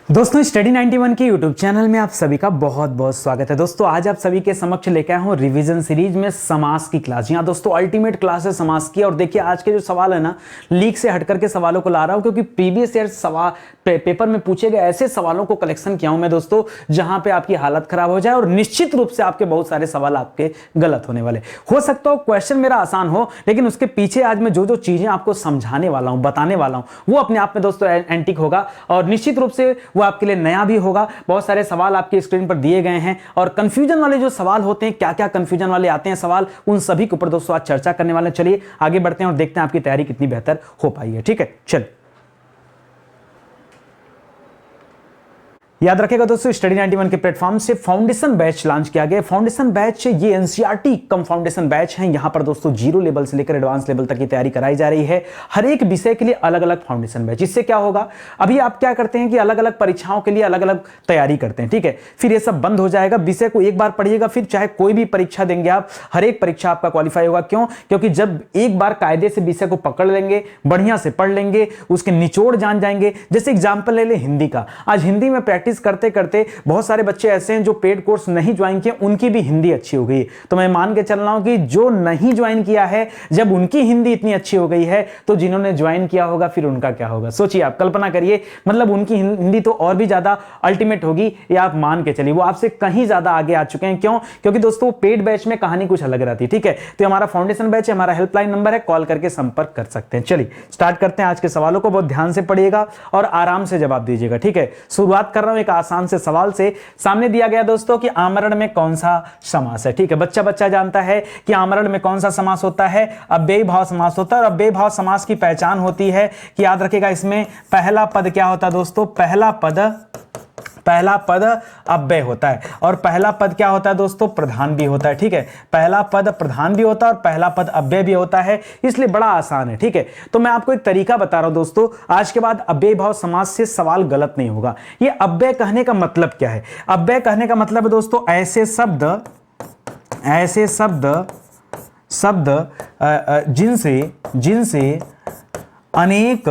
दोस्तों स्टडी 91 के YouTube channel में आप सभी का बहुत बहुत स्वागत है। दोस्तों आज आप सभी के समक्ष लेकर आया हूँ रिवीजन सीरीज में समास की क्लास। यहाँ दोस्तों अल्टीमेट क्लास है समास की। और देखिए आज के जो सवाल है ना, लीक से हटकर के सवालों को ला रहा हूँ क्योंकि प्रीवियस ईयर सवाल पेपर में पूछे गए ऐसे सवालों को कलेक्शन किया हूँ मैं दोस्तों, जहां पे आपकी हालत खराब हो जाए और निश्चित रूप से आपके बहुत सारे सवाल आपके गलत होने वाले। हो सकता हो क्वेश्चन मेरा आसान हो, लेकिन उसके पीछे आज मैं जो जो चीजें आपको समझाने वाला हूं, बताने वाला हूं, वो अपने आप में दोस्तों एंटिक होगा और निश्चित रूप से वो आपके लिए नया भी होगा। बहुत सारे सवाल आपकी स्क्रीन पर दिए गए हैं और कंफ्यूजन वाले जो सवाल होते हैं, क्या क्या कंफ्यूजन वाले आते हैं सवाल, उन सभी के ऊपर दोस्तों आज चर्चा करने वाले हैं। चलिए आगे बढ़ते हैं और देखते हैं आपकी तैयारी कितनी बेहतर हो पाई है। ठीक है, चलिए याद रखेगा दोस्तों, स्टडी 91 के प्लेटफॉर्म से फाउंडेशन बैच लॉन्च किया गया। फाउंडेशन बैच ये एनसीईआरटी कम फाउंडेशन बैच है। यहां पर दोस्तों जीरो लेवल से लेकर एडवांस लेवल तक की तैयारी कराई जा रही है। हर एक विषय के लिए अलग अलग फाउंडेशन बैच। इससे क्या होगा, अभी आप क्या करते हैं कि अलग अलग परीक्षाओं के लिए अलग अलग तैयारी करते हैं, ठीक है, फिर ये सब बंद हो जाएगा। विषय को एक बार पढ़िएगा, फिर चाहे कोई भी परीक्षा देंगे आप, हर एक परीक्षा आपका क्वालिफाई होगा। क्यों? क्योंकि जब एक बार कायदे से विषय को पकड़ लेंगे, बढ़िया से पढ़ लेंगे, उसके निचोड़ जान जाएंगे। जैसे एग्जाम्पल ले ले हिंदी का, आज हिंदी में प्रैक्टिस करते करते बहुत सारे बच्चे ऐसे हैं जो पेड कोर्स नहीं ज्वाइन किए, उनकी भी हिंदी अच्छी हो गई। तो मैं मान के चल रहा हूं कि जो नहीं ज्वाइन किया है, जब उनकी हिंदी इतनी अच्छी हो गई है, तो जिन्होंने ज्वाइन किया होगा फिर उनका क्या होगा। सोचिए आप, कल्पना करिए, मतलब उनकी हिंदी तो और भी ज्यादा अल्टीमेट होगी। ये आप मान के चलिए, वो आपसे कहीं ज्यादा आगे आ चुके हैं। क्यों? क्योंकि दोस्तों पेड बैच में कहानी कुछ अलग रहती है। ठीक है, तो हमारा फाउंडेशन बैच है, हमारा हेल्पलाइन नंबर है, कॉल करके संपर्क कर सकते हैं। चलिए स्टार्ट करते हैं आज के सवालों को। बहुत ध्यान से पढ़िएगा और आराम से जवाब दीजिएगा। ठीक है, शुरुआत कर रहा हूं एक आसान से सवाल से। सामने दिया गया दोस्तों कि आमरण में कौन सा समास है। ठीक है, बच्चा बच्चा जानता है कि आमरण में कौन सा समास होता है, अव्ययी भाव समास होता है। और अव्ययी भाव समास की पहचान होती है कि याद रखिएगा, इसमें पहला पद क्या होता है दोस्तों, पहला पद अव्यय होता है। और पहला पद क्या होता है दोस्तों, प्रधान भी होता है। ठीक है, पहला पद प्रधान भी होता है और पहला पद अव्यय भी होता है, इसलिए बड़ा आसान है। ठीक है, तो मैं आपको एक तरीका बता रहा हूं दोस्तों, आज के बाद अव्ययी भाव समास से सवाल गलत नहीं होगा। ये अव्यय कहने का मतलब क्या है? अव्यय कहने का मतलब है दोस्तों ऐसे शब्द जिनसे अनेक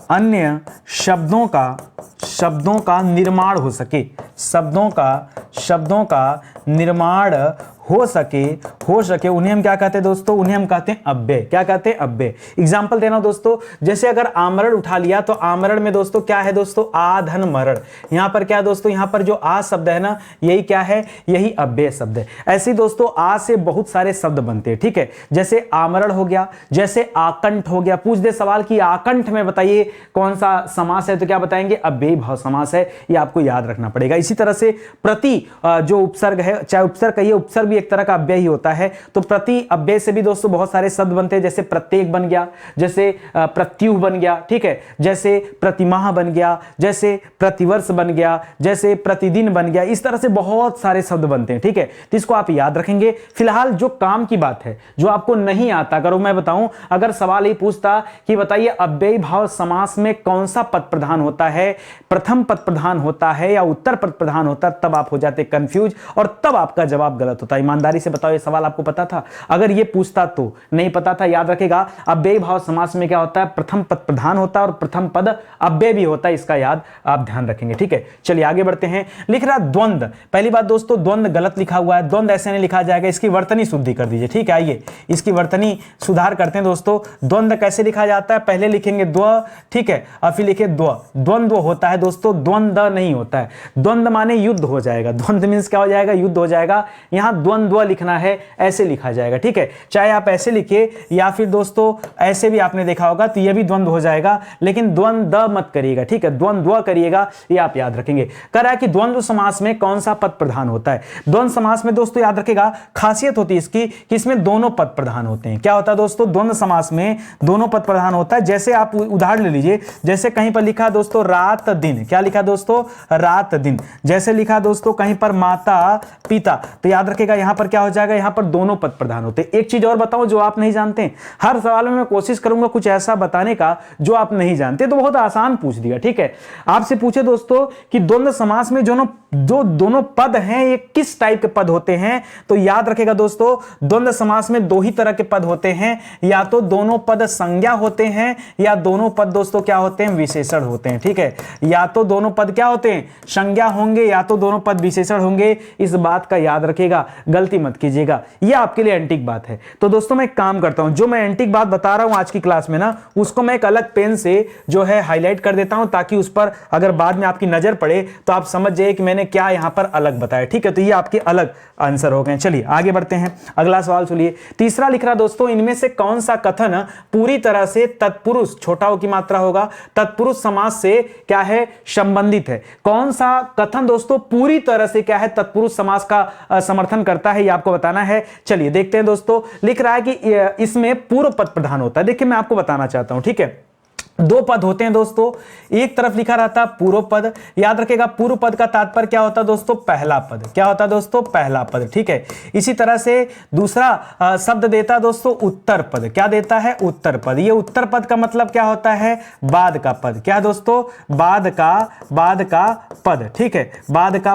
अन्य शब्दों का निर्माण हो सके, शब्दों का निर्माण हो सके, उन्हें हम क्या कहते हैं दोस्तों, उन्हें हम कहते हैं अव्यय। क्या कहते हैं? अव्यय। एग्जांपल देना दोस्तों, जैसे अगर आमरण उठा लिया तो आमरण में दोस्तों क्या है दोस्तों, आधन मरण। यहां पर क्या दोस्तों, यहां पर जो आ शब्द है ना, यही क्या है, यही अव्यय शब्द है। ऐसे दोस्तों आ से बहुत सारे शब्द बनते हैं। ठीक है, जैसे आमरण हो गया, जैसे आकंठ हो गया। पूछ दे सवाल कि आकंठ में बताइए कौन सा समास है, तो क्या बताएंगे, अव्ययी भाव समास है। ये आपको याद रखना पड़ेगा। इसी तरह से प्रति जो उपसर्ग है, चाहे उपसर्ग कहिए, उपसर्ग एक तरह का अव्यय ही होता है। तो प्रति अव्यय से भी दोस्तों बहुत सारे शब्द बनते हैं, जैसे प्रत्येक बन गया, जैसे प्रत्युह बन गया, ठीक है, जैसे प्रतिमाह बन गया, जैसे प्रतिवर्ष बन गया, जैसे प्रतिदिन बन गया। इस तरह से बहुत सारे शब्द बनते हैं। ठीक है, तो इसको आप याद रखेंगे। फिलहाल जो काम की बात है, जो आपको नहीं आता, करो मैं बताऊं, अगर सवाल ही पूछता कि बताइए अव्ययी भाव समास में कौन सा पद प्रधान होता है, प्रथम पद प्रधान होता है या उत्तर पद प्रधान होता है, तब आप हो जाते कंफ्यूज और तब आपका जवाब गलत होता है। ईमानदारी से बताओ, ये सवाल आपको पता था? अगर ये पूछता तो नहीं पता था। याद रखेगा, अव्ययी भाव समास में क्या होता है, प्रथम पद प्रधान होता है और प्रथम पद अव्यय भी होता है। इसका याद आप ध्यान रखेंगे। ठीक है, चलिए आगे बढ़ते हैं। लिख रहा द्वंद्व। पहली बात दोस्तों, द्वंद्व गलत लिखा हुआ है, द्वंद्व ऐसे नहीं लिखा जाएगा, इसकी वर्तनी शुद्धि कर दीजिए। ठीक है, आइए इसकी वर्तनी सुधार करते हैं दोस्तों। द्वंद्व कैसे लिखा जाता है, पहले लिखेंगे द्व, ठीक है, और फिर लिखे द्व। द्वंद्व होता है दोस्तों, द्वंद्व नहीं होता है। द्वंद्व माने युद्ध हो जाएगा, द्वंद्व मींस क्या हो जाएगा, युद्ध हो जाएगा। यहां द्वंद्व लिखना है, ऐसे लिखा जाएगा। ठीक है, चाहे आप ऐसे लिखिए या फिर दोस्तों ऐसे भी आपने देखा होगा, तो यह भी द्वंद्व हो जाएगा, लेकिन द्वंद्व मत करिएगा। ठीक है, द्वंद्व करिएगा, ये आप याद रखेंगे। कह रहा है कि द्वंद्व समास में कौन सा पद प्रधान होता है। द्वंद्व समास में दोस्तों याद रखेगा, खासियत होती है इसकी कि इसमें दोनों पद प्रधान होते हैं। क्या होता है दोस्तों, द्वंद्व समास में दोनों पद प्रधान होता है। जैसे आप उदाहरण ले लीजिए, जैसे कहीं पर लिखा दोस्तों रात दिन, क्या लिखा दोस्तों, रात दिन। जैसे लिखा दोस्तों कहीं पर माता पिता, तो याद रखेगा यहां पर क्या हो जाएगा, यहां पर दोनों पद प्रधान होते हैं। एक चीज और बताऊं जो आप नहीं जानते, हर सवाल में मैं कोशिश करूंगा कुछ ऐसा बताने का जो आप नहीं जानते। तो बहुत आसान पूछ दिया। ठीक है, आपसे पूछे दोस्तों कि द्वंद्व समास में दोनों जो दोनों पद हैं ये किस टाइप के पद होते हैं, तो याद रखेगा दोस्तों, द्वंद्व समास में दो ही तरह के पद होते हैं, या तो दोनों पद संज्ञा होते हैं या दोनों पद दोस्तों क्या होते हैं, विशेषण होते हैं। ठीक है, या तो दोनों पद क्या होते हैं, संज्ञा होंगे या तो दोनों पद विशेषण होंगे। इस बात का याद रखिएगा, गलती मत कीजिएगा, यह आपके लिए एंटीक बात है। तो दोस्तों मैं एक काम करता हूं, जो मैं एंटीक बात बता रहा हूं आज की क्लास में ना, उसको मैं एक अलग पेन से जो है हाईलाइट कर देता हूं, ताकि उस पर अगर बाद में आपकी नजर पड़े तो आप समझ जाइए कि मैंने क्या यहां पर अलग बताया। ठीक है, तो ये आपके अलग आंसर हो गए। चलिए आगे बढ़ते हैं, अगला सवाल सुनिए। तीसरा लिख रहा दोस्तों, इनमें से कौन सा कथन पूरी तरह से तत्पुरुष, छोटा ओ की मात्रा होगा, तत्पुरुष समास से क्या है, संबंधित है। कौन सा कथन दोस्तों पूरी तरह से क्या है, तत्पुरुष समास का समर्थन करता है, ये आपको बताना है। चलिए देखते हैं दोस्तों, लिख रहा है कि इसमें पूर्व पद प्रधान होता है। देखिए मैं आपको बताना चाहता हूं, ठीक है, दो पद होते हैं दोस्तों, एक तरफ लिखा रहता है पूर्व पद। याद रखेगा पूर्व पद का तात्पर्य क्या होता है दोस्तों, पहला पद। क्या होता है दोस्तों, पहला पद। ठीक है, इसी तरह से दूसरा शब्द देता है दोस्तों उत्तर पद। क्या देता है, उत्तर पद। ये उत्तर पद का मतलब क्या होता है, बाद का पद। क्या दोस्तों, बाद का पद। ठीक है, बाद का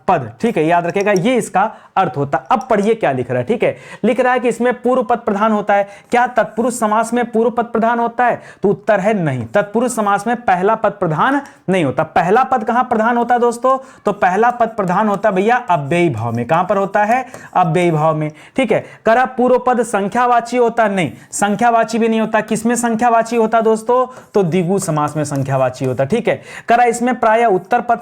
पद। ठीक है, याद रखेगा, ये इसका अर्थ होता है। अब पढ़िए क्या लिख रहा है। ठीक है, लिख रहा है कि इसमें पूर्व पद प्रधान होता है। क्या तत्पुरुष समास में पूर्व पद प्रधान होता है, तो उत्तर है नहीं। तत्पुरुष समास में पहला पद प्रधान नहीं होता। पहला पद कहां प्रधान होता है दोस्तों, तो पहला पद प्रधान होता है भैया अव्ययी भाव में। कहां पर होता है, अव्ययी भाव में। ठीक है, करा पूर्व पद संख्यावाची होता, नहीं, संख्यावाची भी नहीं होता। किसमें संख्यावाची होता दोस्तों, तो द्विगु समास में संख्यावाची होता। ठीक है, करा इसमें प्राय उत्तर पद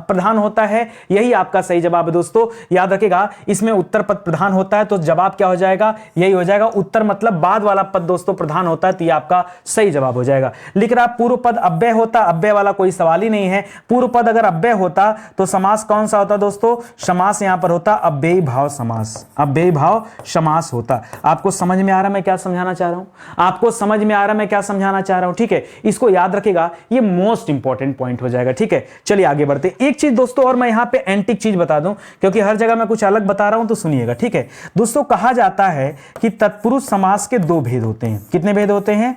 प्रधान होता है। यही आपका सही जवाब है दोस्तों। याद रखेगा, इसमें उत्तर पद प्रधान होता है, तो जवाब क्या हो जाएगा, यही हो जाएगा। उत्तर मतलब बाद वाला पद दोस्तों प्रधान होता है, तो ये आपका सही जवाब हो जाएगा। लिख रहा पूर्व पद अव्यय होता, अव्यय वाला कोई सवाल ही नहीं है। पूर्व पद अगर अव्यय होता तो समास कौन सा होता दोस्तों, समास यहां पर होता अव्ययी भाव समास। अव्ययी भाव समास होता। आपको समझ में आ रहा मैं क्या समझाना चाह रहा हूं, आपको समझ में आ रहा मैं क्या समझाना चाह रहा हूं। ठीक है, इसको याद रखेगा, ये मोस्ट इंपॉर्टेंट पॉइंट हो जाएगा। ठीक है, चलिए आगे बढ़ते। एक चीज दोस्तों और मैं यहां पे एंटीक चीज बता दूं, क्योंकि हर जगह मैं कुछ अलग बता रहा हूं, तो सुनिएगा। ठीक है दोस्तों, कहा जाता है कि तत्पुरुष समास के दो भेद होते हैं। कितने भेद होते हैं,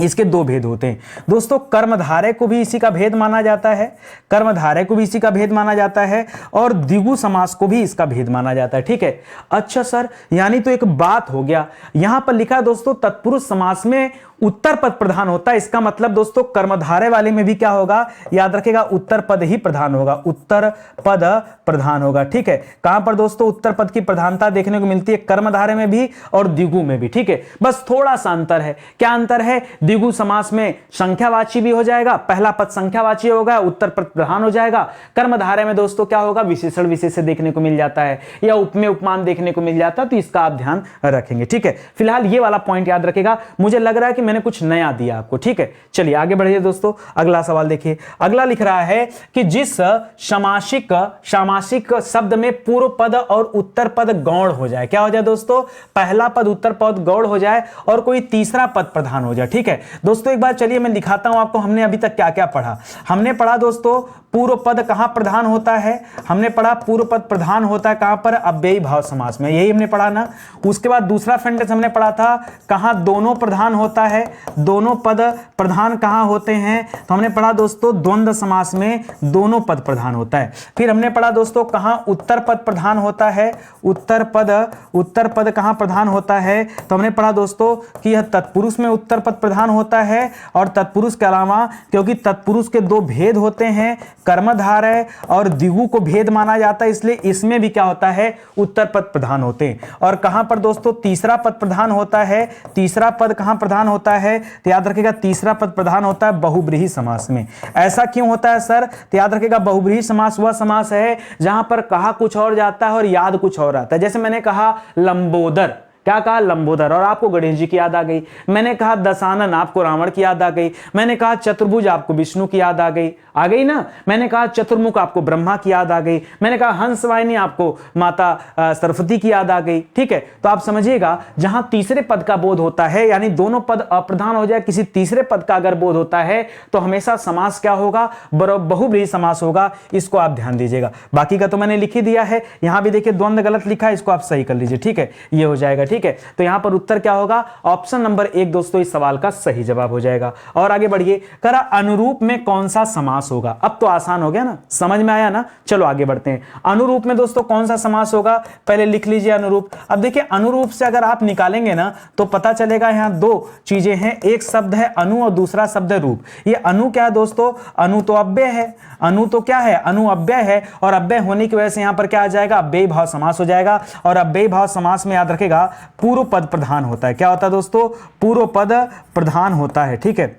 इसके दो भेद होते हैं दोस्तों। कर्मधारय को भी इसी का भेद माना जाता है, कर्मधारय को भी इसी का भेद माना जाता है, और द्विगु समास को भी इसका भेद माना जाता है। ठीक है, अच्छा सर, यानी तो एक बात हो गया, यहां पर लिखा है दोस्तों तत्पुरुष समास में उत्तर पद प्रधान होता है। इसका मतलब दोस्तों कर्मधारय वाले में भी क्या होगा, याद रखेगा, उत्तर पद ही प्रधान होगा, उत्तर पद प्रधान होगा। ठीक है, कहां पर दोस्तों उत्तर पद की प्रधानता देखने को मिलती है, कर्मधारय में भी और द्विगु में भी। ठीक है, बस थोड़ा सा अंतर है। क्या अंतर है, द्विगु समास में संख्यावाची भी हो जाएगा, पहला पद संख्यावाची होगा, उत्तर पद प्रधान हो जाएगा। कर्मधारय में दोस्तों क्या होगा, विशेषण विशेष्य देखने को मिल जाता है, या उपमेय उपमान देखने को मिल जाता है, तो इसका आप ध्यान रखेंगे। ठीक है, फिलहाल ये वाला पॉइंट याद रखेगा। मुझे लग रहा है कि मैंने कुछ नया दिया आपको। ठीक है, चलिए आगे बढ़िए दोस्तों, अगला सवाल देखिए। अगला लिख रहा है कि जिस सामासिक शब्द में पूर्व पद और उत्तर पद गौण हो जाए। क्या हो जाए दोस्तों, पहला पद उत्तर पद गौण हो जाए और कोई तीसरा पद प्रधान हो जाए। ठीक है दोस्तों, एक बार चलिए मैं दिखाता हूं आपको, हमने अभी तक क्या क्या पढ़ा। हमने पढ़ा दोस्तों पूर्व पद कहां प्रधान होता है, हमने पढ़ा पूर्व पद प्रधान होता है कहां पर, अव्ययी भाव समास में, यही हमने पढ़ा ना। उसके बाद दूसरा सेंटेंस हमने पढ़ा था कहां दोनों प्रधान होता है, दोनों पद प्रधान कहां होते हैं, तो हमने पढ़ा दोस्तों द्वंद्व समास में दोनों पद प्रधान होता है। फिर हमने पढ़ा दोस्तों कहां उत्तर पद प्रधान होता है, उत्तर पद कहां प्रधान होता है, तो हमने पढ़ा दोस्तों कि यह तत्पुरुष में उत्तर पद प्रधान होता है, और तत्पुरुष के अलावा क्योंकि तत्पुरुष के दो भेद होते हैं, कर्मधारय और द्विगु को भेद माना जाता है, इसलिए इसमें भी क्या होता है, उत्तर पद प्रधान होते हैं। और कहां पर दोस्तों तीसरा पद प्रधान होता है, तीसरा पद कहां प्रधान होता है, तो याद रखिएगा तीसरा पद प्रधान होता है बहुब्रीहि समास में। ऐसा क्यों होता है सर, तो याद रखिएगा बहुब्रीहि समास वह समास है जहां पर कहा कुछ और जाता है और याद कुछ और आता है। जैसे मैंने कहा लंबोदर, क्या कहा, लंबोदर, और आपको गणेश जी की याद आ गई। मैंने कहा दशानन, आपको रावण की याद आ गई। मैंने कहा चतुर्भुज, आपको विष्णु की याद आ गई ना। मैंने कहा चतुर्मुख, आपको ब्रह्मा की याद आ गई। मैंने कहा हंसवाहिनी, आपको माता सरस्वती की याद आ गई। ठीक है, तो आप समझिएगा जहां तीसरे पद का बोध होता है, यानी दोनों पद अप्रधान हो जाए, किसी तीसरे पद का अगर बोध होता है, तो हमेशा समास क्या होगा, बहुब्रीहि समास होगा। इसको आप ध्यान दीजिएगा। बाकी का तो मैंने लिख ही दिया है। यहां भी देखिए द्वंद्व गलत लिखा है, इसको आप सही कर लीजिए। ठीक है, ये हो जाएगा। ठीक ठीक है। तो यहां पर उत्तर क्या होगा, ऑप्शन नंबर 1 दोस्तों इस सवाल का सही जवाब हो जाएगा। और आगे बढ़िए, करा अनुरूप में कौन सा समास होगा। अब तो आसान हो गया ना, समझ में आया ना। चलो आगे बढ़ते हैं। अनुरूप में दोस्तों कौन सा समास होगा, पहले लिख लीजिए अनुरूप। अब देखिए अनुरूप से अगर आप निकालेंगे ना तो पता चलेगा यहां दो चीजें हैं, एक शब्द है अनु और दूसरा शब्द है रूप। ये अनु क्या है दोस्तों, अनु तो अव्यय है, अनु तो क्या है, अनु अव्यय है, और अव्यय होने की वजह से यहां पर क्या आ जाएगा, अव्ययी भाव समास हो जाएगा। और अव्ययी भाव समास में याद रखेगा पूर्व पद प्रधान होता है। क्या होता है दोस्तों, पूर्व पद प्रधान होता है, ठीक है,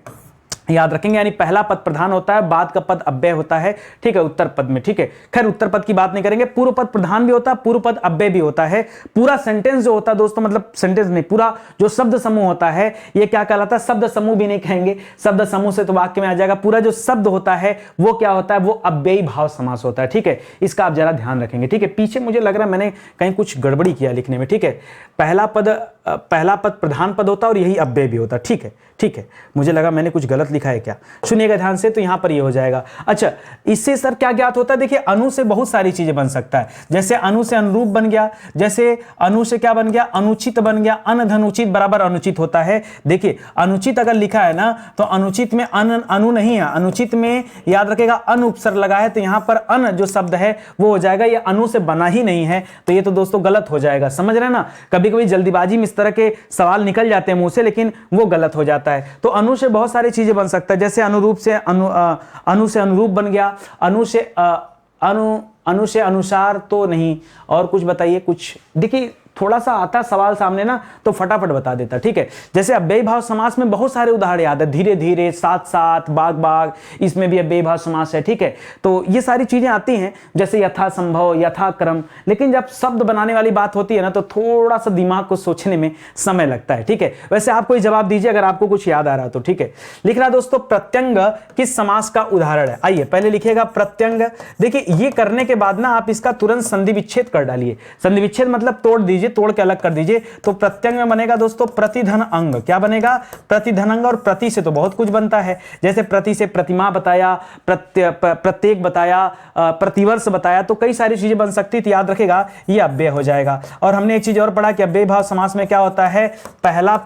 याद रखेंगे। यानी पहला पद प्रधान होता है, बाद का पद अव्यय होता है, ठीक है, उत्तर पद में, ठीक है। खैर उत्तर पद की बात नहीं करेंगे, पूर्व पद प्रधान भी होता है, पूर्व पद अव्यय भी होता है। पूरा सेंटेंस जो होता है दोस्तों, मतलब सेंटेंस नहीं, पूरा जो शब्द समूह होता है ये क्या कहलाता है, शब्द समूह भी नहीं कहेंगे, शब्द समूह से तो वाक्य में आ जाएगा। पूरा जो शब्द होता है वो क्या होता है, वो अव्ययी भाव समास होता है, ठीक है। इसका आप जरा ध्यान रखेंगे, ठीक है। पीछे मुझे लग रहा है मैंने कहीं कुछ गड़बड़ी किया लिखने में, ठीक है। पहला पद प्रधान पद होता है और यही अव्यय भी होता है, ठीक है, ठीक है। मुझे लगा मैंने कुछ गलत लिखा है क्या, सुनिएगा ध्यान से, तो यहां पर ये हो जाएगा। अच्छा, इससे सर क्या ज्ञात होता है, देखिए अनु से बहुत सारी चीजें बन सकता है। जैसे अनु से अनुरूप बन गया, जैसे अनु से क्या बन गया, अनुचित बन गया। अनधनुचित बराबर अनुचित होता है। देखिए अनुचित अगर लिखा है ना तो अनुचित में अनु नहीं है, अनुचित में याद रखेगा अन उपसर्ग लगा है, तो यहां पर अन जो शब्द है वो हो जाएगा, ये अनु से बना ही नहीं है, तो ये तो दोस्तों गलत हो जाएगा। समझ रहे ना, कभी कभी जल्दीबाजी में इस तरह के सवाल निकल जाते हैं मुंह से, लेकिन वो गलत हो जाता है। तो अनु से बहुत सारी चीजें बन सकता है, जैसे अनुरूप से अनु से अनुरूप बन गया, अनु से अनुसार तो नहीं, और कुछ बताइए कुछ। देखिए थोड़ा सा आता सवाल सामने ना तो फटाफट बता देता, ठीक है। जैसे अव्ययी भाव समास में बहुत सारे उदाहरण याद है, धीरे धीरे, साथ साथ, बाग बाग, इसमें भी अव्ययी भाव समास है, ठीक है। तो ये सारी चीजें आती हैं, जैसे यथा संभव, यथा क्रम। लेकिन जब शब्द बनाने वाली बात होती है ना तो थोड़ा सा दिमाग को सोचने में समय लगता है, ठीक है। वैसे आप कोई जवाब दीजिए अगर आपको कुछ याद आ रहा तो, ठीक है। लिख रहा दोस्तों, प्रत्यंग किस समास का उदाहरण है। आइए पहले लिखिएगा प्रत्यंग। देखिए ये करने के बाद ना आप इसका तुरंत संधि विच्छेद कर डालिए। संधि विच्छेद मतलब तोड़ दीजिए, तोड़ के अलग कर दीजिए। तो प्रत्यंग में बनेगा दोस्तों प्रतिधन अंग। क्या बनेगा, प्रतिधन अंग। और प्रति से तो बहुत कुछ बनता है, जैसे प्रति से प्रतिमा बताया, प्रत्येक बताया, प्रतिवर्ष बताया, तो कई सारी चीजें बन सकती थी। याद रखेगा ये अव्यय हो जाएगा। और हमने एक चीज और पढ़ा कि अव्ययी भाव समास में क्या होता है, पहला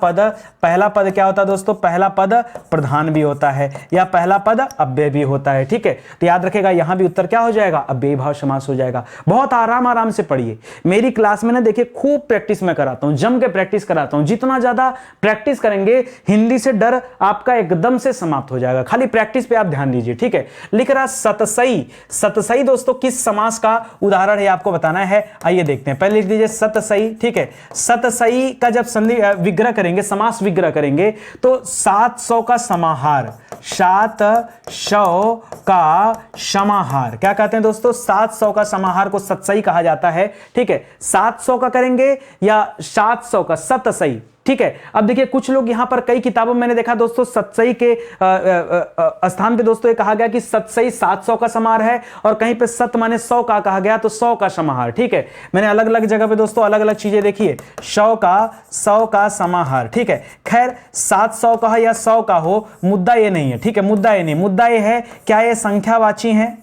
पद क्या होता है दोस्तों, पहला पद प्रधान भी होता है या पहला पद अव्यय भी होता है, ठीक है। तो याद रखेगा यहां भी उत्तर क्या हो जाएगा, अव्ययी भाव समास हो जाएगा। बहुत आराम से पढ़िए। मेरी क्लास में ना देखिए खूब प्रैक्टिस में कराता हूं, जम के प्रैक्टिस कराता हूं। जितना ज्यादा प्रैक्टिस करेंगे हिंदी से डर आपका एकदम से समाप्त हो जाएगा। खाली प्रैक्टिस पे आप ध्यान दीजिए, ठीक है। लिख रहा सतसई। सतसई दोस्तों किस समास का उदाहरण है आपको बताना है। आइए देखते हैं, पहले लिख दीजिए सतसई, ठीक है। सतसई का जब संधि विग्रह करेंगे, समास विग्रह करेंगे तो 700 का समाहार, 700 का समाहार क्या कहते हैं दोस्तों, 700 का समाहार को सतसई कहा जाता है, ठीक है। 700 का करेंगे या 700 का, सतसई, ठीक है। अब देखिए कुछ लोग यहां पर कई किताबों में मैंने देखा दोस्तों सतसई के स्थान पे दोस्तों ये कहा गया कि सतसई 700 का समाहार है, और कहीं पे सत माने 100 का कहा गया तो 100 का समाहार, ठीक है। मैंने अलग अलग जगह पे दोस्तों अलग अलग चीजें देखी है, 100 का समाहार, ठीक है। खैर 700 का या 100 का हो, मुद्दा ये नहीं है, ठीक है। मुद्दा ये नहीं, मुद्दा ये है क्या ये संख्यावाची है।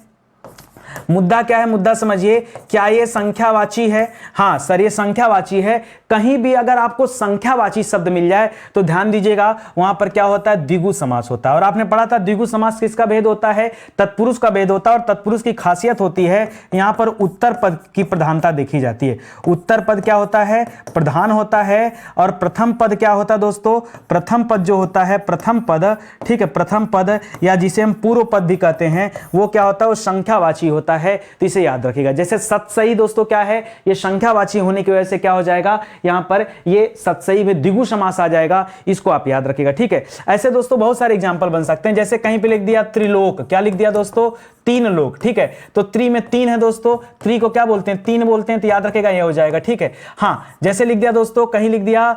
मुद्दा क्या है, मुद्दा समझिए, क्या ये संख्यावाची है। हाँ सर ये संख्यावाची है। कहीं भी अगर आपको संख्यावाची शब्द मिल जाए तो ध्यान दीजिएगा वहां पर क्या होता है, द्विगु समास होता है। और आपने पढ़ा था द्विगु समास किसका भेद होता है, तत्पुरुष का भेद होता है। और तत्पुरुष की खासियत होती है यहां पर उत्तर पद की प्रधानता देखी जाती है। उत्तर पद क्या होता है, प्रधान होता है। और प्रथम पद क्या होता है दोस्तों, प्रथम पद जो होता है, प्रथम पद, ठीक है, प्रथम पद या जिसे हम पूर्व पद भी कहते हैं, वो क्या होता है, वो संख्यावाची होता है। तो इसे याद रखिएगा। जैसे सतसई दोस्तों क्या है, ये संख्यावाची होने की वजह से क्या हो जाएगा, यहां पर ये सतसई में द्विगु समास आ जाएगा। इसको आप याद रखिएगा, ठीक है। ऐसे दोस्तों बहुत सारे एग्जांपल बन सकते हैं। जैसे कहीं पे लिख दिया त्रिलोक, क्या लिख दिया दोस्तों, 3 लोक, ठीक है। तो त्रि में 3 है दोस्तों, त्रि को क्या बोलते हैं, 3 बोलते हैं। तो याद रखेगा ये हो जाएगा, ठीक है। हाँ जैसे लिख दिया दोस्तों, कहीं लिख दिया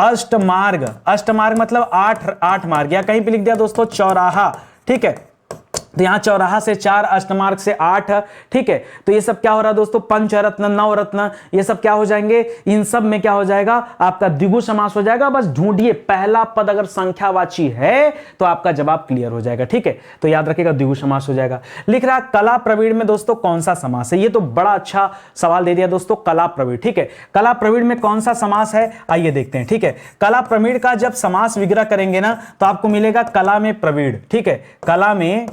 अष्टमार्ग, अष्टमार्ग मतलब 8 मार्ग, या कहीं पे लिख दिया दोस्तों चौराहा, ठीक है। तो यहाँ चौराहा से 4, अष्टमार्ग से 8, ठीक है। तो ये सब क्या हो रहा है दोस्तों, पंचरत्न, नवरत्न, ये सब क्या हो जाएंगे, इन सब में क्या हो जाएगा, आपका द्विगु समास हो जाएगा। बस ढूंढिए पहला पद अगर संख्यावाची है तो आपका जवाब क्लियर हो जाएगा, ठीक है। तो याद रखिएगा द्विगु समास हो जाएगा। लिख रहा कला प्रवीण में दोस्तों कौन सा समास है, ये तो बड़ा अच्छा सवाल दे दिया दोस्तों, कला प्रवीण, ठीक है। कला प्रवीण में कौन सा समास है, आइए देखते हैं, ठीक है। कला प्रवीण का जब समास विग्रह करेंगे ना तो आपको मिलेगा कला में प्रवीण, ठीक है। कला में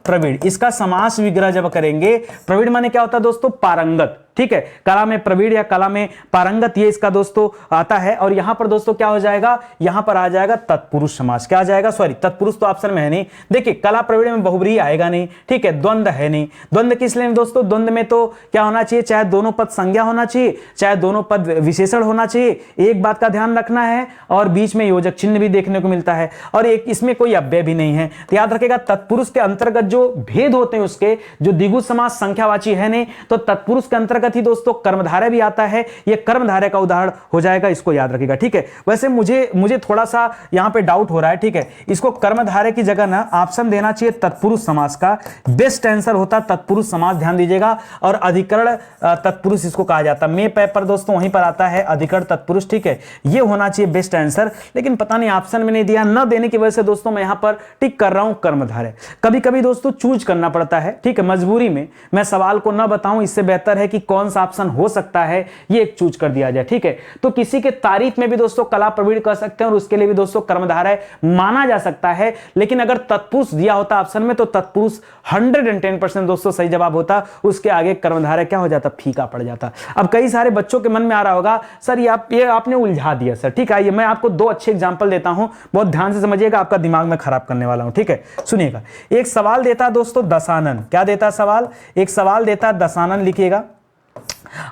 प्रवीण, इसका समास विग्रह जब करेंगे, प्रवीण माने क्या होता है दोस्तों, पारंगत, ठीक है। कला में प्रवीण या कला में पारंगत, ये इसका दोस्तों आता है। और यहां पर दोस्तों क्या हो जाएगा, यहां पर आ जाएगा तत्पुरुष समास। क्या आ जाएगा, सॉरी तत्पुरुष तो ऑप्शन में है नहीं। देखिए कला प्रवीण में बहुब्रीहि आएगा नहीं, ठीक है। द्वंद्व है नहीं, द्वंद्व किस लिए दोस्तों, द्वंद्व में तो क्या होना चाहिए, चाहे दोनों पद संज्ञा होना चाहिए, चाहे दोनों पद विशेषण होना चाहिए। एक बात का ध्यान रखना है, और बीच में योजक चिन्ह भी देखने को मिलता है, और एक इसमें कोई अव्यय भी नहीं है। तो याद रखेगा तत्पुरुष के अंतर्गत जो भेद होते हैं उसके, जो द्विगु समास संख्यावाची है नहीं, तो तत्पुरुष के अंतर्गत ही दोस्तों कर्मधारय भी आता है। ये कर्मधारय का उदाहरण हो जाएगा, इसको याद रखिएगा, ठीक है। वैसे मुझे थोड़ा सा यहां पे डाउट हो रहा है, ठीक है। इसको कर्मधारय की जगह ना ऑप्शन देना चाहिए तत्पुरुष समास का, बेस्ट आंसर होता तत्पुरुष समास, ध्यान दीजिएगा। और अधिकरण तत्पुरुष इसको कहा जाता है, मे पेपर दोस्तों वहीं पर आता है अधिकरण तत्पुरुष, ठीक है। ये होना चाहिए बेस्ट आंसर, लेकिन पता नहीं ऑप्शन में नहीं दिया, न देने की वजह से दोस्तों मैं यहां पर टिक कर रहा हूं कर्मधारय। कभी कभी दोस्तों चूज करना पड़ता है, ठीक है, मजबूरी में मैं सवाल को न बताऊं, इससे बेहतर है कि कौन सा ऑप्शन हो सकता है ये एक चूज कर दिया जाए, ठीक है। तो किसी के तारीफ में भी दोस्तों कला प्रवीण कर सकते हैं, और उसके लिए भी दोस्तों कर्मधारय माना जा सकता है। लेकिन अगर तत्पुरुष दिया होता ऑप्शन में तो तत्पुरुष 110% दोस्तों सही जवाब होता, उसके आगे कर्मधारय क्या हो जाता, फीका पड़ जाता। अब कई सारे बच्चों के मन में आ रहा होगा सर ये आपने उलझा दिया सर, ठीक है। आइए मैं आपको 2 अच्छे एग्जांपल देता हूं, बहुत ध्यान से समझिएगा, आपका दिमाग में खराब करने वाला हूं, ठीक है। सुनिएगा, एक सवाल देता दोस्तों दशानन, क्या देता सवाल, एक सवाल देता दशानन, लिखिएगा।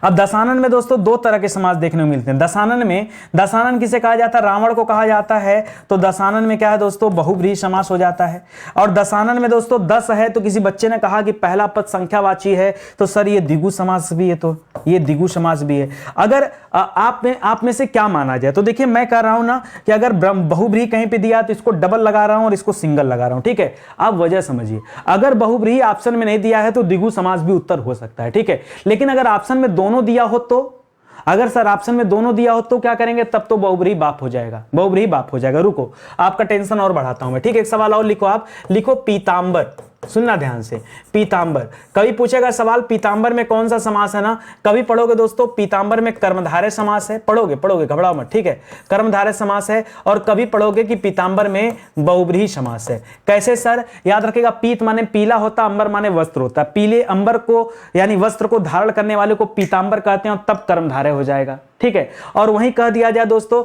अब दशानन में दोस्तों 2 तरह के समास देखने को मिलते हैं। दशानन किसे कहा जाता है, रावण को कहा जाता है। तो दशानन में क्या है दोस्तों, बहुब्रीहि समास हो जाता है। और दशानन में दोस्तों 10 है, तो किसी बच्चे ने कहा कि पहला पद संख्यावाची है, तो सर ये द्विगु समास भी है, तो ये द्विगु समास भी है। अगर आप में से क्या माना जाए, तो देखिए मैं कह रहा हूं ना कि अगर बहुब्रीहि कहीं पे दिया तो इसको डबल लगा रहा हूं और इसको सिंगल लगा रहा हूं, ठीक है। आप वजह समझिए, अगर बहुब्रीहि ऑप्शन में नहीं दिया है तो द्विगु समास भी उत्तर हो सकता है, ठीक है। लेकिन अगर ऑप्शन में दोनों दिया हो तो, अगर सर ऑप्शन में दोनों दिया हो तो क्या करेंगे, तब तो बहुब्रीहि बाप हो जाएगा, बहुब्रीहि बाप हो जाएगा। रुको आपका टेंशन और बढ़ाता हूं मैं, ठीक है। एक सवाल और लिखो, आप लिखो पीतांबर, सुनना ध्यान से, पीतांबर। कभी पूछेगा सवाल पीतांबर में कौन सा समास है ना, कभी पढ़ोगे दोस्तों पीतांबर में कर्मधारय समास है, पढ़ोगे घबराओ मत, ठीक है, कर्मधारय समास है। और कभी पढ़ोगे कि पीतांबर में बहुब्रीहि समास है। कैसे सर, याद रखिएगा, पीत माने पीला होता, अंबर माने वस्त्र होता, पीले अंबर को यानी वस्त्र को धारण करने वाले को पीतांबर कहते हैं, और तब कर्मधारय हो जाएगा, ठीक है। और वहीं कह दिया जाए दोस्तों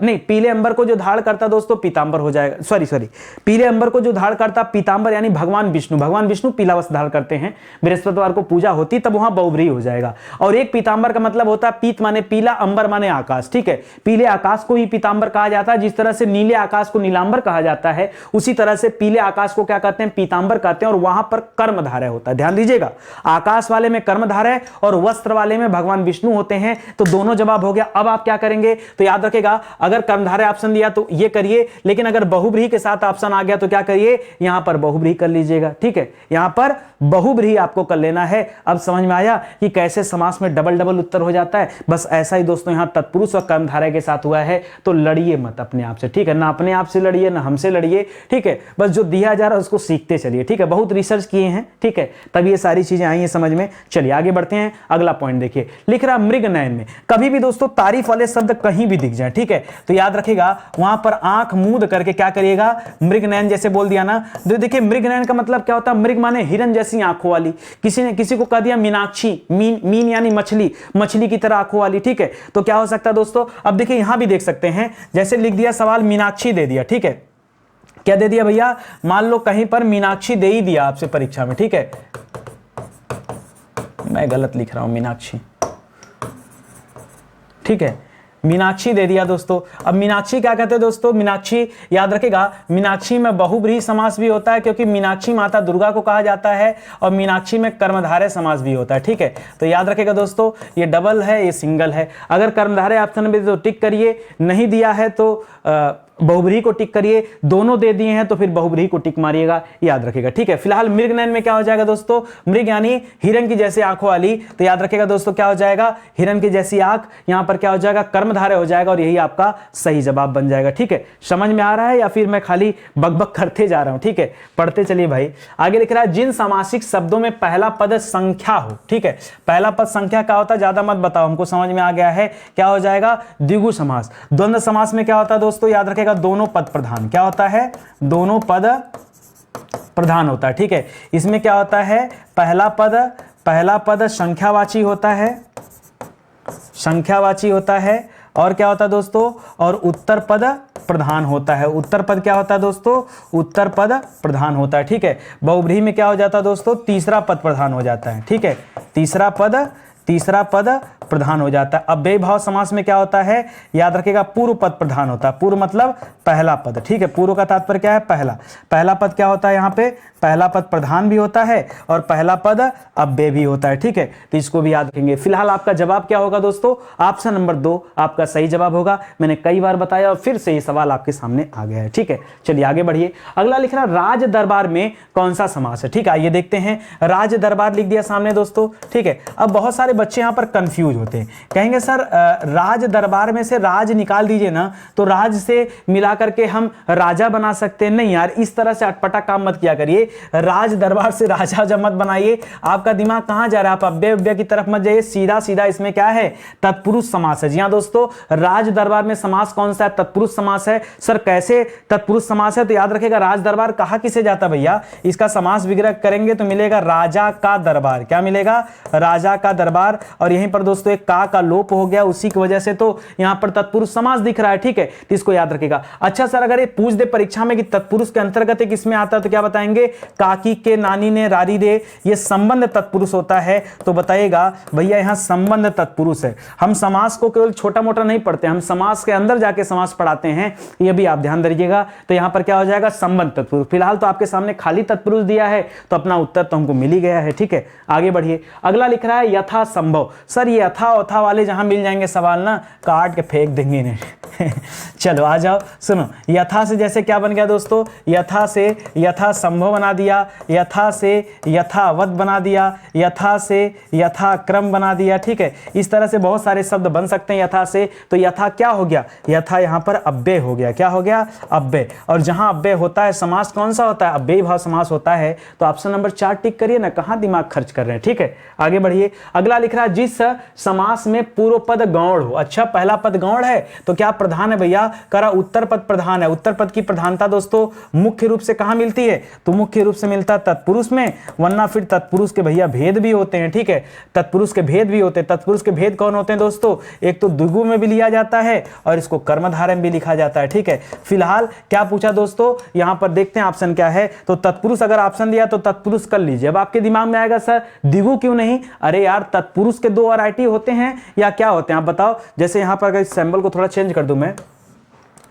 नहीं, पीले अंबर को जो धारण करता दोस्तों पीतांबर हो जाएगा, सॉरी पीले अंबर को जो धारण करता पीतांबर, यानी भगवान विष्णु पीला वस्त्र धारण करते हैं, बृहस्पतिवार को पूजा होती, तब वहां बहुब्रीहि हो जाएगा। और एक पीतांबर का मतलब होता है पीत माने पीला, अंबर माने आकाश, ठीक है। पीले आकाश को ही पीतांबर कहा जाता है, जिस तरह से नीले आकाश को नीलांबर कहा जाता है, उसी तरह से पीले आकाश को क्या कहते हैं, पीतांबर कहते हैं। और वहां पर कर्मधारय होता है, ध्यान दीजिएगा, आकाश वाले में कर्मधारय और वस्त्र वाले में भगवान विष्णु होते हैं। तो दोनों जवाब हो गया। अब आप क्या करेंगे, तो याद रखेगा, अगर कर्मधारय ऑप्शन दिया तो ये करिए, लेकिन अगर बहुब्रीहि के साथ ऑप्शन आ गया तो क्या करिए, यहां पर बहुब्रीहि कर लीजिएगा, ठीक है। यहां पर बहुब्रीहि आपको कर लेना है। अब समझ में आया कि कैसे समास में डबल उत्तर हो जाता है। बस ऐसा ही दोस्तों यहां तत्पुरुष और कर्मधारय के साथ हुआ है। तो लड़िए मत अपने आप से, ठीक है, ना अपने आप से लड़िए ना हमसे लड़िए, ठीक है। बस जो दिया जा रहा है उसको सीखते चलिए, ठीक है। बहुत रिसर्च किए हैं, ठीक है, तब ये सारी चीजें आई हैं समझ में। चलिए आगे बढ़ते हैं, अगला पॉइंट देखिए, लिख रहा मृगनयन में। कभी भी दोस्तों तारीफ वाले शब्द कहीं भी दिख जाए, ठीक है, तो याद रखिएगा वहां पर आंख मूंद करके क्या करिएगा, मृगनयन जैसे बोल दिया ना। देखिए मृगनयन का मतलब क्या होता है, मृग माने हिरन जैसी आंखों वाली। किसी ने किसी को कह दिया मीनाक्षी, मीन यानी मछली की तरह आंखों वाली, ठीक है। तो क्या हो सकता है दोस्तों, अब देखिए यहां भी देख सकते हैं, जैसे लिख दिया सवाल मीनाक्षी दे दिया, ठीक है, क्या दे दिया भैया, मान लो कहीं पर मीनाक्षी दे ही दिया आपसे परीक्षा में, ठीक है, मैं गलत लिख रहा हूं, मीनाक्षी, ठीक है, मीनाक्षी दे दिया दोस्तों। अब मीनाक्षी क्या कहते हैं दोस्तों, मीनाक्षी याद रखेगा, मीनाक्षी में बहुब्रीहि समास भी होता है, क्योंकि मीनाक्षी माता दुर्गा को कहा जाता है, और मीनाक्षी में कर्मधारय समास भी होता है, ठीक है। तो याद रखेगा दोस्तों, ये डबल है, ये सिंगल है। अगर कर्मधारय ऑप्शन में तो टिक करिए, नहीं दिया है तो बहुब्रीहि को टिक करिए, दोनों दे दिए हैं तो फिर बहुब्रीहि को टिक मारिएगा, याद रखिएगा, ठीक है। फिलहाल मृग नयन में क्या हो जाएगा दोस्तों, मृग यानी हिरण की जैसे आंखों वाली, तो याद रखिएगा दोस्तों क्या हो जाएगा, हिरण की जैसी आंख, यहां पर क्या हो जाएगा, कर्मधारय हो जाएगा और यही आपका सही जवाब बन जाएगा, ठीक है। समझ में आ रहा है या फिर मैं खाली बकबक करते जा रहा हूं, ठीक है। पढ़ते चलिए भाई। आगे लिख रहा है जिन सामासिक शब्दों में पहला पद संख्या हो, ठीक है। पहला पद संख्या क्या होता है, ज्यादा मत बताओ, हमको समझ में आ गया है, क्या हो जाएगा, द्विगु समास। द्वंद्व समास में क्या होता है दोस्तों, याद रखेगा दोनों पद प्रधान, क्या होता है, दोनों पद प्रधान होता है, ठीक है। इसमें क्या होता है, पहला पद संख्यावाची होता है, संख्यावाची होता है, और क्या होता है दोस्तों, और उत्तर पद प्रधान होता है। उत्तर पद क्या होता है दोस्तों, उत्तर पद प्रधान होता है, ठीक है। बहुब्रीहि में क्या हो जाता है दोस्तों, तीसरा पद प्रधान हो जाता है, ठीक है। तीसरा पद प्रधान हो जाता है। अव्ययी भाव समास में क्या होता है, याद रखिएगा पूर्व पद प्रधान होता है। पूर्व मतलब पहला पद, ठीक है। पूर्व का तात्पर्य क्या है, पहला पद क्या होता है, यहाँ पे पहला पद प्रधान भी होता है और पहला पद अव्यय भी होता है, ठीक है। तो इसको भी याद रखेंगे। फिलहाल आपका जवाब क्या होगा दोस्तों, ऑप्शन नंबर 2 आपका सही जवाब होगा। मैंने कई बार बताया और फिर से ये सवाल आपके सामने आ गया है, ठीक है। चलिए आगे बढ़िए। अगला लिख रहा राज दरबार में कौन सा समास है, ठीक है। आइए देखते हैं, राज दरबार लिख दिया सामने दोस्तों, ठीक है। अब बहुत सारे बच्चे यहाँ पर कंफ्यूज होते हैं, कहेंगे सर राज दरबार में से राज निकाल दीजिए ना, तो राज से मिला करके हम राजा बना सकते हैं। नहीं यार, इस तरह से अटपटा काम मत किया करिए, राज दरबार से राजा जब मत बनाइए। आपका दिमाग कहां जा रहा है, आप अव्यय की तरफ मत जाइए, सीधा सीधा इसमें क्या है, तत्पुरुष समास है। जी हां दोस्तों, राज दरबार में समास कौन सा है, तत्पुरुष समास है। सर कैसे तत्पुरुष समास है, तो याद रखिएगा राज दरबार कहा किसे जाता भैया, इसका समास विग्रह करेंगे तो मिलेगा राजा का दरबार। क्या मिलेगा, राजा का दरबार। और यहीं पर दोस्तों एक का लोप हो गया, उसी की वजह से तो यहां पर तत्पुरुष समास दिख रहा है, ठीक है। तो इसको याद रखिएगा। अच्छा सर अगर ये पूछ दे परीक्षा में कि तत्पुरुष के अंतर्गत किसमें आता है, तो क्या बताएंगे, काकी के नानी ने रारी दे, ये संबंध तत्पुरुष होता है। तो बताइएगा भैया यहां संबंध तत्पुरुष है। हम समास को केवल छोटा मोटा नहीं पढ़ते, हम समास के अंदर जाके समास पढ़ाते हैं, ये भी आप ध्यान दीजिएगा। तो यहां पर क्या हो जाएगा, संबंध तत्पुरुष। फिलहाल तो आपके सामने खाली तत्पुरुष दिया है, तो अपना उत्तर तो हमको मिल ही गया है, ठीक है। आगे बढ़िए। अगला लिख रहा है यथा संभव। सर ये यथा उथा वाले जहां मिल जाएंगे सवाल ना, काट के फेंक देंगे इन्हें। चलो आ जाओ, सुनो। यथा से जैसे क्या बन गया दोस्तों, यथा से यथा संभव बना दिया, यथा से यथावत बना दिया, यथा से यथाक्रम बना दिया, ठीक है। इस तरह से बहुत सारे शब्द बन सकते हैं यथा से। तो यथा क्या हो गया, यथा यहां पर अव्यय हो गया। क्या हो गया, अव्यय। और जहां अव्यय होता है समास कौन सा होता है, अव्ययी भाव समास होता है। तो ऑप्शन नंबर 4 टिक करिए ना, कहां दिमाग खर्च कर रहे हैं, ठीक है। आगे बढ़िए। अगला लिख रहा है जिस समास में पूर्व पद गौण हो। अच्छा पहला पद गौण है तो क्या प्रधान है भैया, करा उत्तर पद प्रधान है। उत्तर पद की प्रधानता दोस्तों मुख्य रूप से कहां मिलती है, तो मुख्य रूप से मिलता है तत्पुरुष में, वरना फिर तत्पुरुष के भैया भेद भी होते हैं, ठीक है। तत्पुरुष के भेद भी होते हैं। तत्पुरुष के भेद कौन होते हैं दोस्तों, एक तो द्विगु में भी लिया जाता है और इसको कर्मधारय में भी लिखा जाता है, ठीक है। फिलहाल क्या पूछा दोस्तों, यहां पर देखते हैं ऑप्शन क्या है। तो तत्पुरुष अगर ऑप्शन दिया तो तत्पुरुष कर लीजिए। अब आपके दिमाग में आएगा सर द्विगु क्यों नहीं, अरे यार तत्पुरुष के 2 वैरायटी होते हैं या क्या होते हैं आप बताओ। जैसे यहां पर अगर सिंबल को थोड़ा चेंज कर दूं मैं,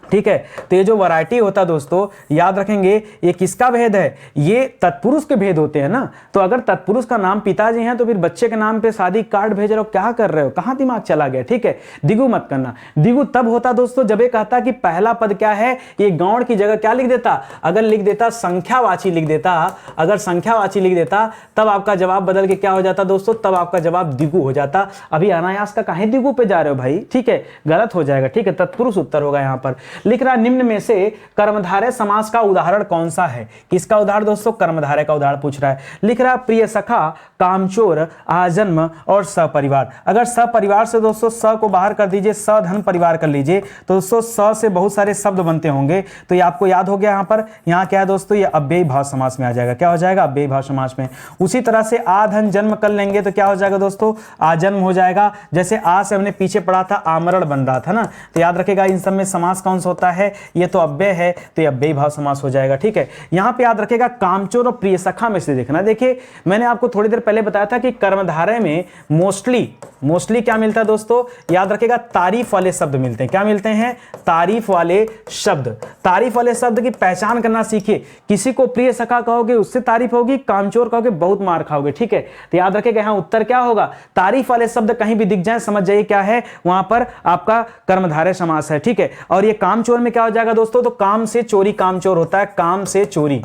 ठीक है। तो ये जो वैरायटी होता है दोस्तों, याद रखेंगे ये किसका भेद है, ये तत्पुरुष के भेद होते हैं ना। तो अगर तत्पुरुष का नाम पिताजी हैं तो फिर बच्चे के नाम पे शादी कार्ड भेज रहे हो, क्या कर रहे हो, कहां दिमाग चला गया, ठीक है। द्विगु मत करना। द्विगु तब होता दोस्तों जब ये कहता कि पहला पद क्या है, ये गौण की जगह क्या लिख देता, अगर लिख देता संख्यावाची लिख देता, अगर संख्यावाची लिख देता तब आपका जवाब बदल के क्या हो जाता दोस्तों, तब आपका जवाब द्विगु हो जाता। अभी अनायास का काहे द्विगु पे जा रहे हो भाई, ठीक है, गलत हो जाएगा, ठीक है। तत्पुरुष उत्तर होगा यहां पर। लिख रहा निम्न में से कर्मधारय समास का उदाहरण कौन सा है। किसका उदाहरण दोस्तों, कर्मधारय का उदाहरण पूछ रहा है। लिख रहा प्रिय सखा, कामचोर, आजन्म और सपरिवार। अगर सपरिवार से दोस्तों स को बाहर कर दीजिए, सधन परिवार कर लीजिए, तो दोस्तों स से बहुत सारे शब्द बनते होंगे। तो ये आपको याद हो गया। यहां पर यहां क्या है दोस्तों, ये अव्ययी भाव समास में आ जाएगा। क्या हो जाएगा, अव्ययी भाव समास में। उसी तरह से आधन जन्म कर लेंगे तो क्या हो जाएगा दोस्तों, आजन्म हो जाएगा। जैसे आ से हमने पीछे पढ़ा था आमरण बन रहा था ना, तो याद रखेगा इन सब में समास कौन सा होता है, ये तो अव्यय है, तो ये अव्ययी भाव समास हो जाएगा, ठीक है। यहां पे याद रखेगा कामचोर और प्रिय सखा में से देखना। देखिए मैंने आपको थोड़ी देर पहले बताया था कि कर्मधारय में मोस्टली क्या मिलता है दोस्तों, याद रखेगा तारीफ वाले शब्द मिलते हैं। क्या मिलते हैं, तारीफ वाले शब्द। तारीफ वाले शब्द की पहचान करना सीखिए। किसी को प्रिय सखा कहोगे उससे तारीफ होगी, कामचोर कहोगे बहुत मार खाओगे, ठीक है। तो याद रखेगा यहां उत्तर क्या होगा, तारीफ वाले शब्द कहीं भी दिख जाए समझ जाइए क्या है, वहां पर आपका कर्मधारय समास है, ठीक है। और ये काम कामचोर में क्या हो जाएगा दोस्तों, तो काम से चोरी कामचोर होता है, काम से चोरी,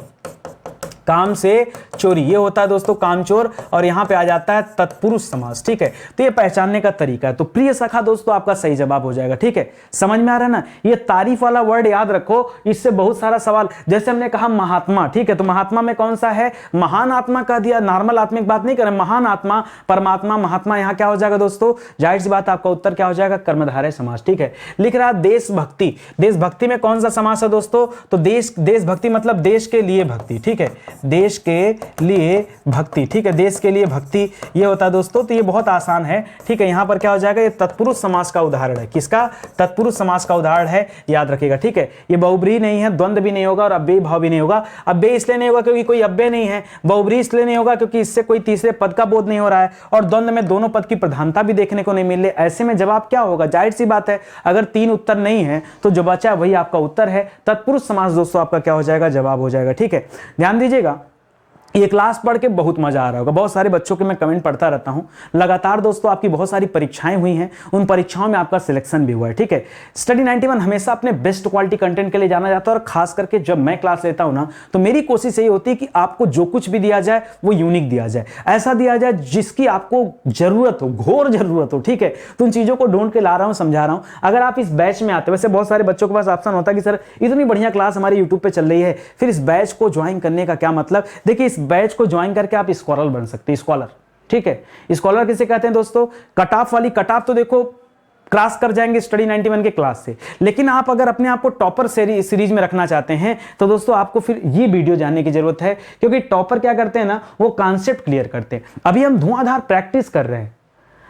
काम से चोरी ये होता है दोस्तों कामचोर, और यहां पे आ जाता है तत्पुरुष समास। ठीक है, तो ये पहचानने का तरीका है। तो प्रिय सखा दोस्तों आपका सही जवाब हो जाएगा। ठीक है, समझ में आ रहा है ना, ये तारीफ वाला वर्ड याद रखो, इससे बहुत सारा सवाल, जैसे हमने कहा महात्मा, ठीक है, तो महात्मा में कौन सा है, महान आत्मा कह दिया, नॉर्मल आत्मा की बात नहीं करें, महान आत्मा, परमात्मा, महात्मा, यहां क्या हो जाएगा दोस्तों, जाहिर सी बात आपका उत्तर क्या हो जाएगा, कर्मधारय समास। ठीक है, लिख रहा देशभक्ति, देशभक्ति में कौन सा समास है दोस्तों, तो देशभक्ति मतलब देश के लिए भक्ति। ठीक है, देश के लिए भक्ति। ठीक है, देश के लिए भक्ति ये होता है दोस्तों, तो ये बहुत आसान है। ठीक है, यहां पर क्या हो जाएगा, ये तत्पुरुष समास का उदाहरण है। किसका, तत्पुरुष समास का उदाहरण है, याद रखिएगा। ठीक है, ये बहुब्रीहि नहीं है, द्वंद्व भी नहीं होगा और अव्ययी भाव भी नहीं होगा। अव्यय इसलिए नहीं होगा क्योंकि कोई अव्यय नहीं है, बहुब्रीहि इसलिए नहीं होगा क्योंकि इससे कोई तीसरे पद का बोध नहीं हो रहा है, और द्वंद्व में दोनों पद की प्रधानता भी देखने को नहीं मिल रही। ऐसे में जवाब क्या होगा, जाहिर सी बात है, अगर 3 उत्तर नहीं है तो जो बचा वही आपका उत्तर है, तत्पुरुष समास दोस्तों आपका क्या हो जाएगा, जवाब हो जाएगा। ठीक है, ध्यान दीजिएगा, ये क्लास पढ़ के बहुत मजा आ रहा होगा, बहुत सारे बच्चों के मैं कमेंट पढ़ता रहता हूं। लगातार दोस्तों आपकी बहुत सारी परीक्षाएं हुई हैं, उन परीक्षाओं में आपका सिलेक्शन भी हुआ है। ठीक है, स्टडी 91 हमेशा अपने बेस्ट क्वालिटी कंटेंट के लिए जाना जाता है, और खास करके जब मैं क्लास लेता हूं ना, तो मेरी कोशिश यही होती है कि आपको जो कुछ भी दिया जाए वो यूनिक दिया जाए, ऐसा दिया जाए जिसकी आपको जरूरत हो, घोर जरूरत हो। ठीक है, तो उन चीजों को ढूंढ के ला रहा हूं, समझा रहा हूं। अगर आप इस बैच में आते, वैसे बहुत सारे बच्चों के पास ऑप्शन होता है कि सर इतनी बढ़िया क्लास हमारे यूट्यूब पे चल रही है, फिर इस बैच को ज्वाइन करने का क्या मतलब। देखिए, इस बैच को ज्वाइन करके आप स्कॉलर बन सकते हैं, स्कॉलर। ठीक है, स्कॉलर किसे कहते हैं दोस्तों, कट ऑफ वाली, कट ऑफ तो देखो क्रॉस कर जाएंगे स्टडी 91 के क्लास से, लेकिन आप अगर अपने आप को टॉपर सीरीज में रखना चाहते हैं तो दोस्तों आपको फिर ये वीडियो जानने की जरूरत है, क्योंकि टॉपर क्या करते हैं ना, वो कॉन्सेप्ट क्लियर करते हैं। अभी हम धुआंधार प्रैक्टिस कर रहे हैं,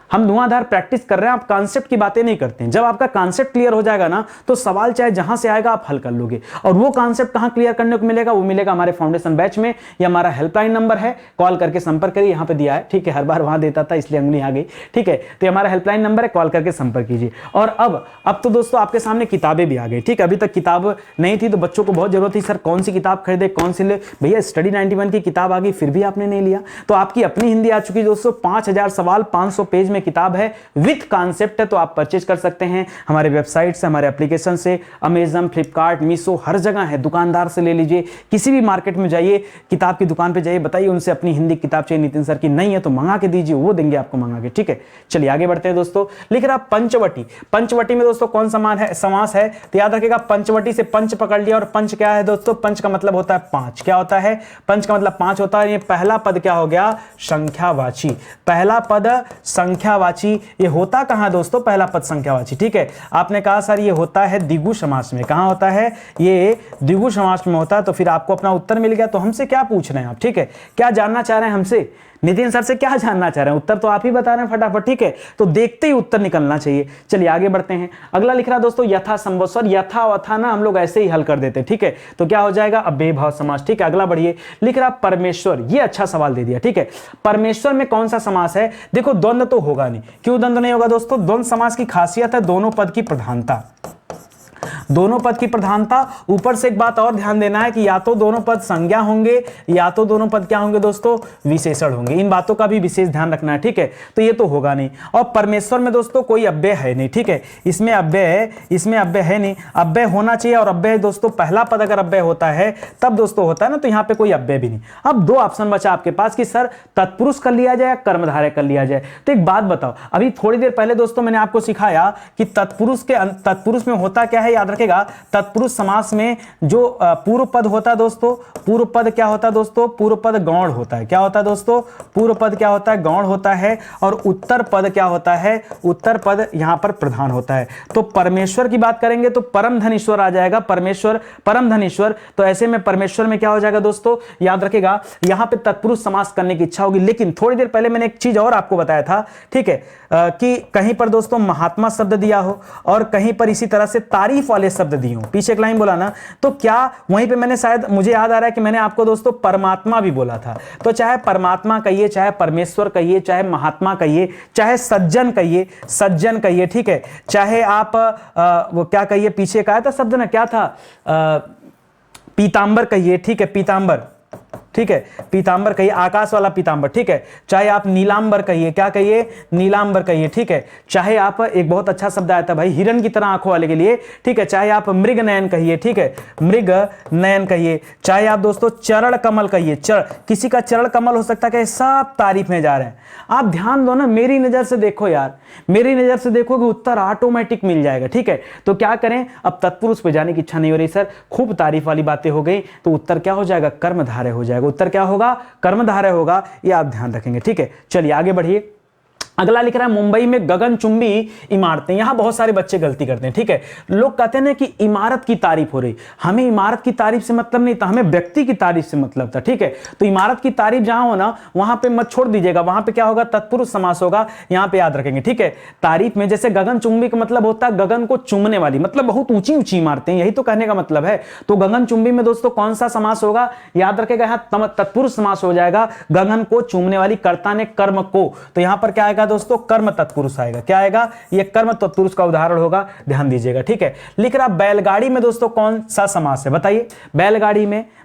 हम धुआंधार प्रैक्टिस कर रहे हैं, आप कॉन्सेप्ट की बातें नहीं करते हैं। जब आपका कॉन्सेप्ट क्लियर हो जाएगा ना, तो सवाल चाहे जहां से आएगा आप हल कर लोगे। और वो कॉन्सेप्ट कहां क्लियर करने को मिलेगा, वो मिलेगा हमारे फाउंडेशन बैच में। ये हमारा हेल्पलाइन नंबर है, कॉल करके संपर्क करिए, यहां पे दिया है। ठीक है, हर बार वहां देता था इसलिए अंगुली आ गई। ठीक है, तो हमारा हेल्पलाइन नंबर है, कॉल करके संपर्क कीजिए। और अब तो दोस्तों आपके सामने किताबें भी आ गई। ठीक है, अभी तक किताब नहीं थी तो बच्चों को बहुत जरूरत थी, सर कौन सी किताब खरीदे, कौन सी ले। भैया स्टडी 91 की किताब आ गई, फिर भी आपने नहीं लिया, तो आपकी अपनी हिंदी आ चुकी दोस्तों। 5000 सवाल, 500 पेज में किताब है, विथ कॉन्सेप्ट है, तो आप परचेज कर सकते हैं हमारे वेबसाइट से, हमारे एप्लीकेशन से, अमेजन, फ्लिपकार्ट, मीशो, हर जगह है। दुकानदार से ले लीजिए, किसी भी मार्केट में जाइए, किताब की दुकान पे जाइए, बताइए उनसे अपनी हिंदी किताब चाहिए नितिन सर की, नहीं है तो मंगा के दीजिए, वो देंगे आपको मंगा के। ठीक है, चलिए आगे बढ़ते हैं दोस्तों। लिख रहा पंचवटी, पंचवटी में दोस्तों कौन समास है, तो याद रखिएगा, पंचवटी से पंच पकड़ लिया, और पंच क्या है दोस्तों, पंच का मतलब होता है 5। क्या होता है, पंच का मतलब 5 होता है। ये पहला पद क्या हो गया, संख्यावाची, पहला पद संख्यावाची। ये होता कहां दोस्तों, पहला पद संख्यावाची। ठीक है, आपने कहा सर ये होता है द्विगु समास में, कहां होता है, ये द्विगु समास में होता है। तो फिर आपको अपना उत्तर मिल गया। तो हमसे क्या पूछ रहे हैं आप, ठीक है, क्या जानना चाह रहे हैं हमसे, नितिन सर से क्या जानना चाह रहे हैं, उत्तर तो आप ही बता रहे हैं फटाफट। ठीक है, तो देखते ही उत्तर निकलना चाहिए। चलिए आगे बढ़ते हैं। अगला लिख रहा दोस्तों यथा संभव, सर यथा वथा ना हम लोग ऐसे ही हल कर देते हैं। ठीक है, तो क्या हो जाएगा, अव्ययी भाव समास। ठीक है, अगला बढ़िए। लिख रहा परमेश्वर, ये अच्छा सवाल दे दिया। ठीक है, परमेश्वर में कौन सा समास है, देखो द्वंद्व तो होगा नहीं। क्यों द्वंद्व नहीं होगा दोस्तों, द्वंद्व समास की खासियत है दोनों पद की प्रधानता, दोनों पद की प्रधानता। ऊपर से एक बात और ध्यान देना है कि या तो दोनों पद संज्ञा होंगे, या तो दोनों पद क्या होंगे दोस्तों, विशेषण होंगे। इन बातों का भी विशेष ध्यान रखना है। ठीक है, तो ये तो होगा नहीं। और परमेश्वर में दोस्तों कोई अव्यय है नहीं। ठीक है, इसमें अव्यय है नहीं, अव्यय होना चाहिए। और अव्यय दोस्तों पहला पद अगर अव्यय होता है तब दोस्तों होता है ना, तो यहां पे कोई अव्यय भी नहीं। अब 2 ऑप्शन बचा आपके पास कि सर तत्पुरुष कर लिया जाए या कर्मधारय कर लिया जाए। तो एक बात बताओ, अभी थोड़ी देर पहले दोस्तों मैंने आपको सिखाया कि तत्पुरुष में होता क्या है, याद रखेगा, तत्पुरुष समास में जो पूर्व पद होता है दोस्तों, पूर्व पद क्या होता है दोस्तों, पूर्व पद गौण होता है। क्या होता है दोस्तों, पूर्व पद क्या होता है, गौण होता है। और उत्तर पद क्या होता है, उत्तर पद यहां पर प्रधान होता है। तो परमेश्वर की बात करेंगे तो परम धनीश्वर आ जाएगा, परमेश्वर, परम धनीश्वर। तो ऐसे में परमेश्वर में क्या हो जाएगा दोस्तों, याद रखेगा, यहां पे तत्पुरुष समास करने की इच्छा होगी। लेकिन थोड़ी देर पहले मैंने एक चीज और आपको बताया था, ठीक है, कि कहीं पर दोस्तों महात्मा शब्द दिया हो और कहीं पर इसी तरह से तारीफ वाले शब्द दिए हो, पीछे एक लाइन बोला ना, तो क्या वहीं पे मैंने, शायद मुझे याद आ रहा है कि मैंने आपको दोस्तों परमात्मा भी बोला था। तो चाहे परमात्मा कहिए, चाहे परमेश्वर कहिए, चाहे महात्मा कहिए, चाहे सज्जन कहिए, ठीक है, चाहे आप वो क्या कहिए, पीछे कहा था शब्द ना, क्या था, पीतांबर कहिए। ठीक है, पीतांबर, ठीक है, पीतांबर कहिए, आकाश वाला पीतांबर, ठीक है, चाहे आप नीलांबर कहिए, क्या कहिए, नीलांबर कहिए, ठीक है, चाहे आप, एक बहुत अच्छा शब्द आया था भाई, हिरण की तरह आंखों वाले के लिए, ठीक है, चाहे आप मृग नयन कहिए, ठीक है, मृग नयन कहिए, चाहे आप दोस्तों चरण कमल कहिए, किसी का चरण कमल हो सकता है, सब तारीफ में जा रहे हैं। आप ध्यान दो ना, मेरी नजर से देखो यार, मेरी नजर से देखो कि उत्तर ऑटोमेटिक मिल जाएगा, ठीक है। तो क्या करें, अब तत्पुरुष पे जाने की इच्छा नहीं हो रही सर, खूब तारीफ वाली बातें हो गई, तो उत्तर क्या हो जाएगा, कर्मधारय हो जाएगा। उत्तर क्या होगा, कर्मधारय होगा, ये आप ध्यान रखेंगे, ठीक है। चलिए आगे बढ़िए। अगला लिख रहा है, मुंबई में गगनचुंबी इमारतें। यहां बहुत सारे बच्चे गलती करते हैं, ठीक है। लोग कहते हैं ना कि इमारत की तारीफ हो रही, हमें इमारत की तारीफ से मतलब नहीं था, हमें व्यक्ति की तारीफ से मतलब था, ठीक है। तो इमारत की तारीफ जहां हो ना, वहां पे मत छोड़ दीजिएगा, वहां पे क्या होगा, तत्पुरुष समास होगा, यहां पे याद रखेंगे, ठीक है। तारीफ में जैसे गगनचुंबी का मतलब होता है गगन को चूमने वाली, मतलब बहुत ऊंची ऊंची इमारतें, यही तो कहने का मतलब है। तो गगनचुंबी में दोस्तों कौन सा समास होगा, याद रखेगा, यहां तत्पुरुष समास हो जाएगा, गगन को चूमने वाली, कर्ता ने कर्म को, तो यहां पर क्या आएगा दोस्तों, कर्म तत्पुरुष आएगा। क्या आएगा, ये कर्म तत्पुरुष का उदाहरण होगा, ध्यान दीजिएगा, ठीक है। लिख रहा बैलगाड़ी में दोस्तों कौन सा समास है, बताइए।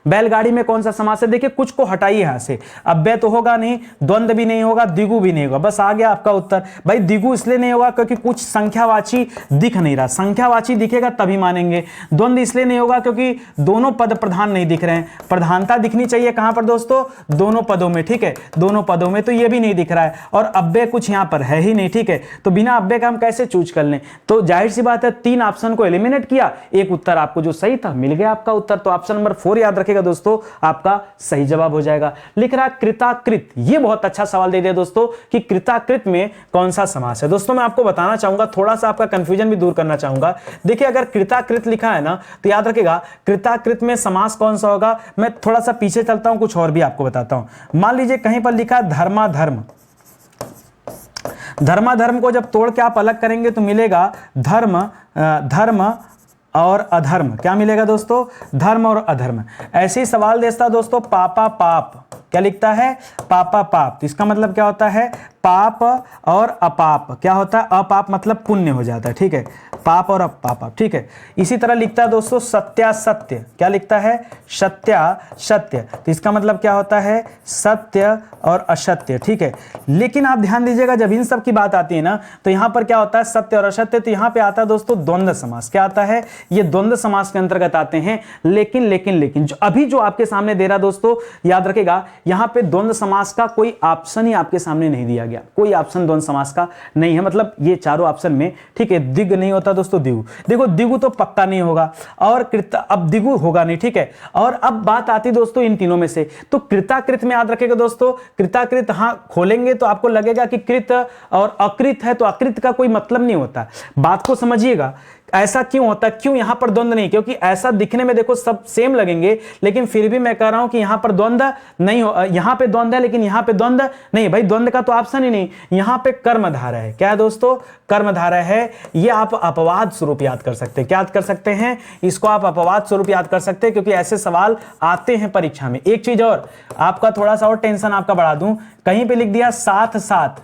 बैलगाड़ी में कौन सा समास है, देखिए कुछ को हटाइए यहां से, अव्यय तो होगा नहीं, द्वंद्व भी नहीं होगा, द्विगु भी नहीं होगा, बस आ गया आपका उत्तर। भाई द्विगु इसलिए नहीं होगा क्योंकि कुछ संख्यावाची दिख नहीं रहा, संख्यावाची दिखेगा तभी मानेंगे। द्वंद्व इसलिए नहीं होगा क्योंकि दोनों पद प्रधान नहीं दिख रहे हैं, प्रधानता दिखनी चाहिए कहां पर दोस्तों, दोनों पदों में, ठीक है, दोनों पदों में, तो ये भी नहीं दिख रहा है, और अव्यय कुछ यहां पर है ही नहीं, ठीक है। तो बिना अव्यय का हम कैसे चूज कर लें, तो जाहिर सी बात है, 3 ऑप्शन को एलिमिनेट किया, एक उत्तर आपको जो सही था मिल गया आपका उत्तर, तो ऑप्शन नंबर 4 याद रखेगा दोस्तों, आपका सही जवाब हो जाएगा। लिख रहा कृताकृत, ये बहुत अच्छा सवाल दे दिया दोस्तों कि कृताकृत में कौन सा समास है। दोस्तों मैं आपको बताना चाहूंगा, थोड़ा सा आपका कंफ्यूजन भी दूर करना चाहूंगा। देखिए अगर कृताकृत लिखा है ना, तो याद रखेगा कृताकृत में समास कौन सा होगा। मैं थोड़ा सा पीछे चलता हूं, कुछ और भी आपको बताता हूं। मान लीजिए कहीं पर लिखा धर्माधर्म, धर्माधर्म को जब तोड़ के आप अलग करेंगे तो मिलेगा धर्म और अधर्म। क्या मिलेगा दोस्तों, धर्म और अधर्म। ऐसे ही सवाल देता दोस्तों पापा पाप, क्या लिखता है, पापा पाप, तो इसका मतलब क्या होता है, पाप और अपाप। क्या होता है, अपाप मतलब पुण्य हो जाता है, ठीक है, पाप और अपाप, ठीक है। इसी तरह लिखता है दोस्तों सत्यासत्य, क्या लिखता है, सत्यासत्य, तो इसका मतलब क्या होता है, सत्य और असत्य, ठीक है। लेकिन आप ध्यान दीजिएगा जब इन सब की बात आती है ना, तो यहां पर क्या होता है, सत्य और असत्य, तो यहां पे आता है दोस्तों द्वंद्व समास। क्या आता है, ये द्वंद्व समास के अंतर्गत आते हैं। लेकिन जो अभी जो आपके सामने दे रहा दोस्तों, याद रखेगा यहां पे द्वंद्व समास का कोई ऑप्शन ही आपके सामने नहीं दिया गया, कोई ऑप्शन द्वंद्व समास का नहीं है, मतलब ये चारों ऑप्शन में, ठीक है। दिग नहीं होता दोस्तों, दिगु, देखो दिगु तो पक्का नहीं होगा, और कृत, अब दिगु होगा नहीं, ठीक है। और अब बात आती दोस्तों इन तीनों में से, तो कृताकृत में याद रखेगा दोस्तों, कृताकृत हां खोलेंगे तो आपको लगेगा कि कृत और अकृत है, तो अकृत का कोई मतलब नहीं होता, बात को समझिएगा। ऐसा क्यों होता है, क्यों यहां पर द्वंद्व नहीं, क्योंकि ऐसा दिखने में देखो सब सेम लगेंगे, लेकिन फिर भी मैं कह रहा हूं कि यहां पर द्वंद्व नहीं हो, यहां पे द्वंद्व है लेकिन यहां पे द्वंद्व नहीं। भाई द्वंद्व का तो ऑप्शन ही नहीं, यहां पे कर्मधारय है। क्या है दोस्तों, कर्मधारय है। ये आप अपवाद स्वरूप याद कर सकते हैं, क्या याद कर सकते हैं, इसको आप अपवाद स्वरूप याद कर सकते हैं, क्योंकि ऐसे सवाल आते हैं परीक्षा में। एक चीज और, आपका थोड़ा सा और टेंशन आपका बढ़ा दूं, कहीं पे लिख दिया साथ साथ,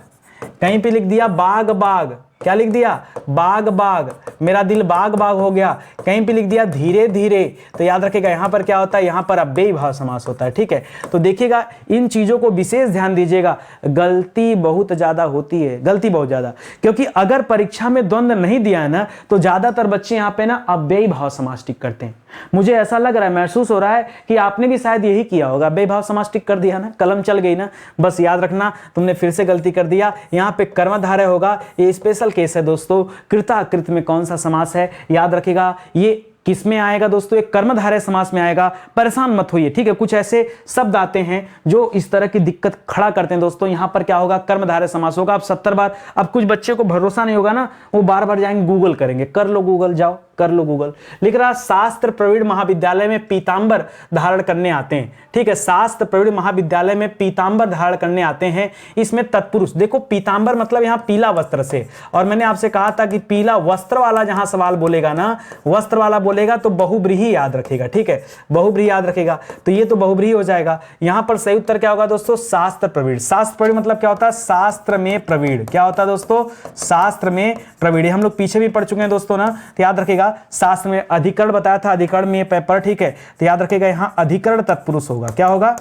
कहीं पे लिख दिया बाग बाग, क्या लिख दिया, बाग बाग, मेरा दिल बाग बाग हो गया, कहीं पे लिख दिया धीरे धीरे, तो याद रखिएगा यहां पर क्या होता है, यहां पर अव्ययी भाव समास होता है, ठीक है। तो देखिएगा इन चीजों को विशेष ध्यान दीजिएगा, गलती बहुत ज्यादा होती है, गलती बहुत ज्यादा, क्योंकि अगर परीक्षा में द्वंद्व नहीं दिया है ना, तो ज्यादातर बच्चे यहां पे ना अव्ययी भाव समास टिक करते हैं। मुझे ऐसा लग रहा है, महसूस हो रहा है कि आपने भी शायद यही किया होगा, अव्ययी भाव समास टिक कर दिया ना, कलम चल गई ना, बस याद रखना तुमने फिर से गलती कर दिया। यहां पे कर्मधारय होगा, ये स्पेशल केस है दोस्तों। कृताकृत में कौन सा समास है, याद रखिएगा ये किस में आएगा दोस्तों, एक कर्मधारय समास में आएगा। परेशान मत होइए, ठीक है। कुछ ऐसे शब्द आते हैं जो इस तरह की दिक्कत खड़ा करते हैं दोस्तों। यहां पर क्या होगा, कर्मधारय समास होगा। अब 70 बार, अब कुछ बच्चे को भरोसा नहीं होगा ना, वो बार बार जाएंगे गूगल करेंगे, कर लो गूगल, जाओ कर लो गूगल। लिख रहा शास्त्र प्रवीण महाविद्यालय में पीतांबर धारण करने आते हैं, ठीक है। शास्त्र प्रवीण महाविद्यालय में पीतांबर धारण करने आते हैं, इसमें तत्पुरुष, देखो पीतांबर मतलब यहां पीला वस्त्र से, और मैंने आपसे कहा था कि पीला वस्त्र वाला जहां सवाल बोलेगा ना, वस्त्र वाला बोलेगा तो बहुब्रीहि याद रखेगा, ठीक है, बहुब्रीहि याद रखेगा, तो ये तो बहुब्रीहि हो जाएगा। यहां पर सही उत्तर क्या होगा दोस्तों, शास्त्र प्रवीण। शास्त्र प्रवीण मतलब क्या होता है, शास्त्र में प्रवीण। क्या होता है दोस्तों, शास्त्र में प्रवीण। हम लोग पीछे भी पढ़ चुके हैं दोस्तों ना, तो याद रखेगा शास्त्र में अधिकरण बताया था, अधिकरण में पेपर, ठीक है। तो याद रखेगा यहां अधिकरण तत्पुरुष होगा, क्या होगा,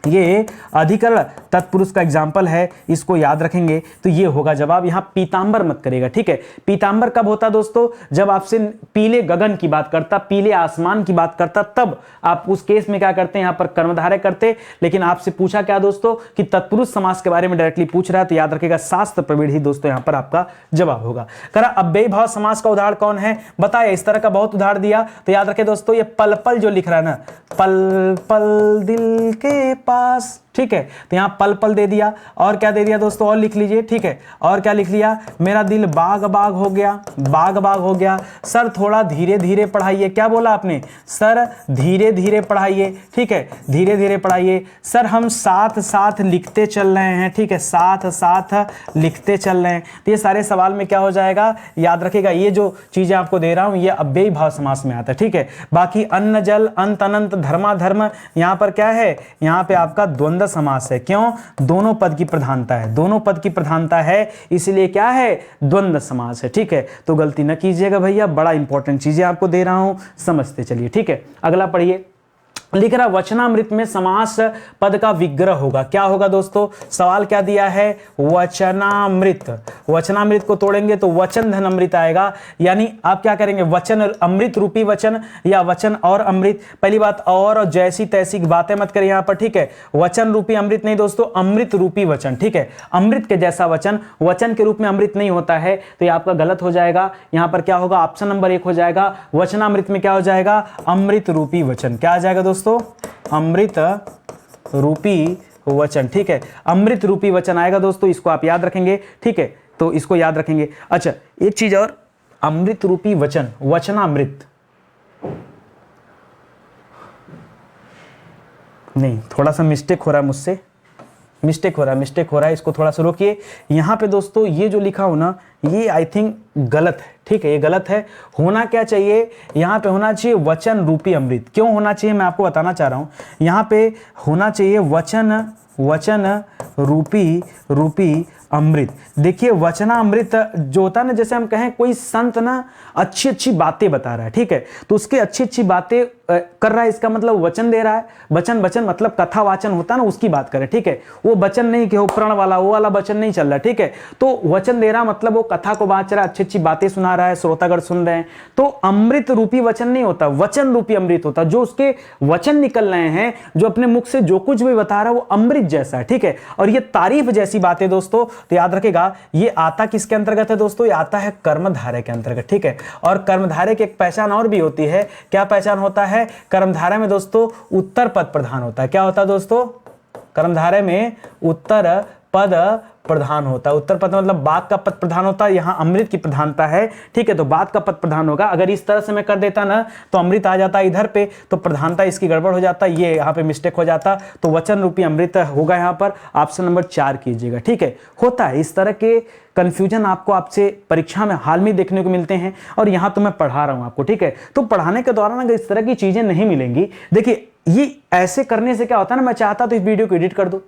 ये अधिकरण तत्पुरुष का एग्जाम्पल है, इसको याद रखेंगे तो ये होगा जवाब। यहां पीतांबर मत करेगा, ठीक है। पीतांबर कब होता दोस्तों? जब आपसे पीले गगन की बात करता, पीले आसमान की बात करता, तब आप उस केस में क्या करते हैं, यहां पर कर्मधारय करते। लेकिन आपसे पूछा क्या दोस्तों कि तत्पुरुष समास के बारे में डायरेक्टली पूछ रहा है, तो याद रखेगा शास्त्र प्रवीण ही दोस्तों यहां पर आपका जवाब होगा। करा अव्ययी भाव समास का उदाहरण कौन है बताया, इस तरह का बहुत उदाहरण दिया, तो याद रखे दोस्तों ये पल पल जो लिख रहा है ना, पल पल दिल के पास, ठीक है। तो यहां पल पल दे दिया, और क्या दे दिया दोस्तों, और लिख लीजिए, ठीक है। और क्या लिख लिया, मेरा दिल बाग बाग हो गया, बाग बाग हो गया। सर थोड़ा धीरे धीरे पढ़ाइए, क्या बोला आपने, सर धीरे धीरे पढ़ाइए, ठीक है, धीरे धीरे पढ़ाइए। सर हम साथ साथ लिखते चल रहे हैं, ठीक है, साथ साथ लिखते चल रहे हैं। तो ये सारे सवाल में क्या हो जाएगा, याद रखिएगा, ये जो चीजें आपको दे रहा हूं ये अव्ययी भाव समास में आता है, ठीक है। बाकी अन्न जल अंत अनंत धर्माधर्म, यहां पर क्या है, यहां पे आपका द्वंद्व समास है। क्यों? दोनों पद की प्रधानता है, दोनों पद की प्रधानता है, इसलिए क्या है, द्वंद्व समास है, ठीक है। तो गलती न कीजिएगा भैया, बड़ा इंपॉर्टेंट चीजें आपको दे रहा हूं, समझते चलिए, ठीक है। अगला पढ़िए, लिख रहा वचनामृत में समास पद का विग्रह होगा। क्या होगा दोस्तों, सवाल क्या दिया है, वचनामृत। वचनामृत को तोड़ेंगे तो वचन धन अमृत आएगा, यानी आप क्या करेंगे, वचन अमृत रूपी वचन या वचन और अमृत। पहली बात, और जैसी तैसी बातें मत करें यहां पर, ठीक है। वचन रूपी अमृत नहीं दोस्तों, अमृत रूपी वचन, ठीक है। अमृत के जैसा वचन, वचन के रूप में अमृत नहीं होता है, तो ये आपका गलत हो जाएगा। यहां पर क्या होगा, ऑप्शन नंबर 1 हो जाएगा। वचनामृत में क्या हो जाएगा, अमृत रूपी वचन। क्या आ जाएगा दोस्तों, अमृत रूपी वचन, ठीक है। अमृत रूपी वचन आएगा दोस्तों, इसको आप याद रखेंगे, ठीक है, तो इसको याद रखेंगे। अच्छा एक चीज और, अमृत रूपी वचन, वचनामृत नहीं, थोड़ा सा मिस्टेक हो रहा है मुझसे, मिस्टेक हो रहा है, इसको थोड़ा सा रोकिए। यहां पे दोस्तों ये जो लिखा हो ना, ये आई थिंक गलत है, ठीक है, ये गलत है। होना क्या चाहिए, यहां पे होना चाहिए वचन रूपी अमृत। क्यों होना चाहिए, मैं आपको बताना चाह रहा हूं। यहां पे होना चाहिए वचन रूपी अमृत। देखिए वचनामृत जो होता है ना, जैसे हम कहें कोई संत ना अच्छी अच्छी बातें बता रहा है, ठीक है, तो उसके अच्छी अच्छी बातें कर रहा है, इसका मतलब वचन दे रहा है। वचन मतलब कथा वाचन होता है ना, उसकी बात करें, ठीक है। वो वचन नहीं कि प्रण वाला, वो वाला वचन नहीं चल रहा, ठीक है। तो वचन दे रहा मतलब वो कथा को बाँच रहा है, अच्छी अच्छी बातें सुना रहा है, श्रोतागण सुन रहे हैं। तो अमृत रूपी वचन नहीं होता, वचन रूपी अमृत होता। जो उसके वचन निकल रहे हैं, जो अपने मुख से जो कुछ भी बता रहा है, वो अमृत जैसा है, ठीक है। और ये तारीफ जैसी बातें दोस्तों, तो याद रखेगा ये आता किसके अंतर्गत है दोस्तों, ये आता है कर्मधारय के अंतर्गत, ठीक है। और कर्मधारय की एक पहचान और भी होती है, क्या पहचान होता है, कर्मधारय में दोस्तों उत्तर पद प्रधान होता है। क्या होता है दोस्तों, कर्मधारय में उत्तर पद प्रधान होता है। उत्तर पद मतलब बाद का पद प्रधान होता है, यहां अमृत की प्रधानता है, ठीक है, तो बाद का पद प्रधान होगा। अगर इस तरह से मैं कर देता ना तो अमृत आ जाता इधर पे, तो प्रधानता इसकी गड़बड़ हो जाता, ये यहां पे मिस्टेक हो जाता। तो वचन रूपी अमृत होगा यहां पर, ऑप्शन नंबर 4 कीजिएगा, ठीक है। होता है इस तरह के कंफ्यूजन, आपको आपसे परीक्षा में हाल में देखने को मिलते हैं, और यहां तो मैं पढ़ा रहा हूं आपको, ठीक है। तो पढ़ाने के दौरान अगर इस तरह की चीजें नहीं मिलेंगी, देखिए ये ऐसे करने से क्या होता है ना, मैं चाहता तो इस वीडियो को एडिट कर दूं,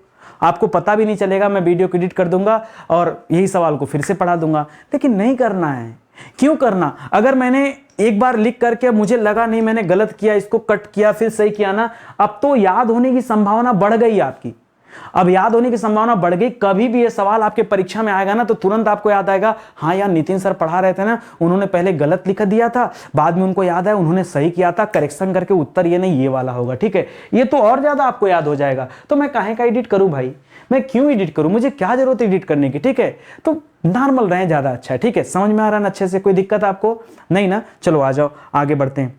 आपको पता भी नहीं चलेगा, मैं वीडियो को एडिट कर दूंगा और यही सवाल को फिर से पढ़ा दूंगा, लेकिन नहीं करना है। क्यों करना, अगर मैंने एक बार लिख करके मुझे लगा नहीं मैंने गलत किया, इसको कट किया फिर सही किया ना, अब तो याद होने की संभावना बढ़ गई आपकी। अब याद होने की संभावना बढ़ गई, कभी भी ये सवाल आपके परीक्षा में आएगा ना तो तुरंत आपको याद आएगा, हाँ यार नितिन सर पढ़ा रहे थे ना, उन्होंने पहले गलत लिख दिया था, बाद में उनको याद आया उन्होंने सही किया था, करेक्शन करके उत्तर ये नहीं ये वाला होगा, ठीक है। ये तो और ज्यादा आपको याद हो जाएगा। तो मैं काहे का एडिट करूं भाई, मैं क्यों एडिट करूं, मुझे क्या जरूरत है एडिट करने की, ठीक है। तो नॉर्मल रहे ज्यादा अच्छा है, ठीक है। समझ में आ रहा है ना अच्छे से, कोई दिक्कत आपको नहीं ना, चलो आ जाओ आगे बढ़ते हैं।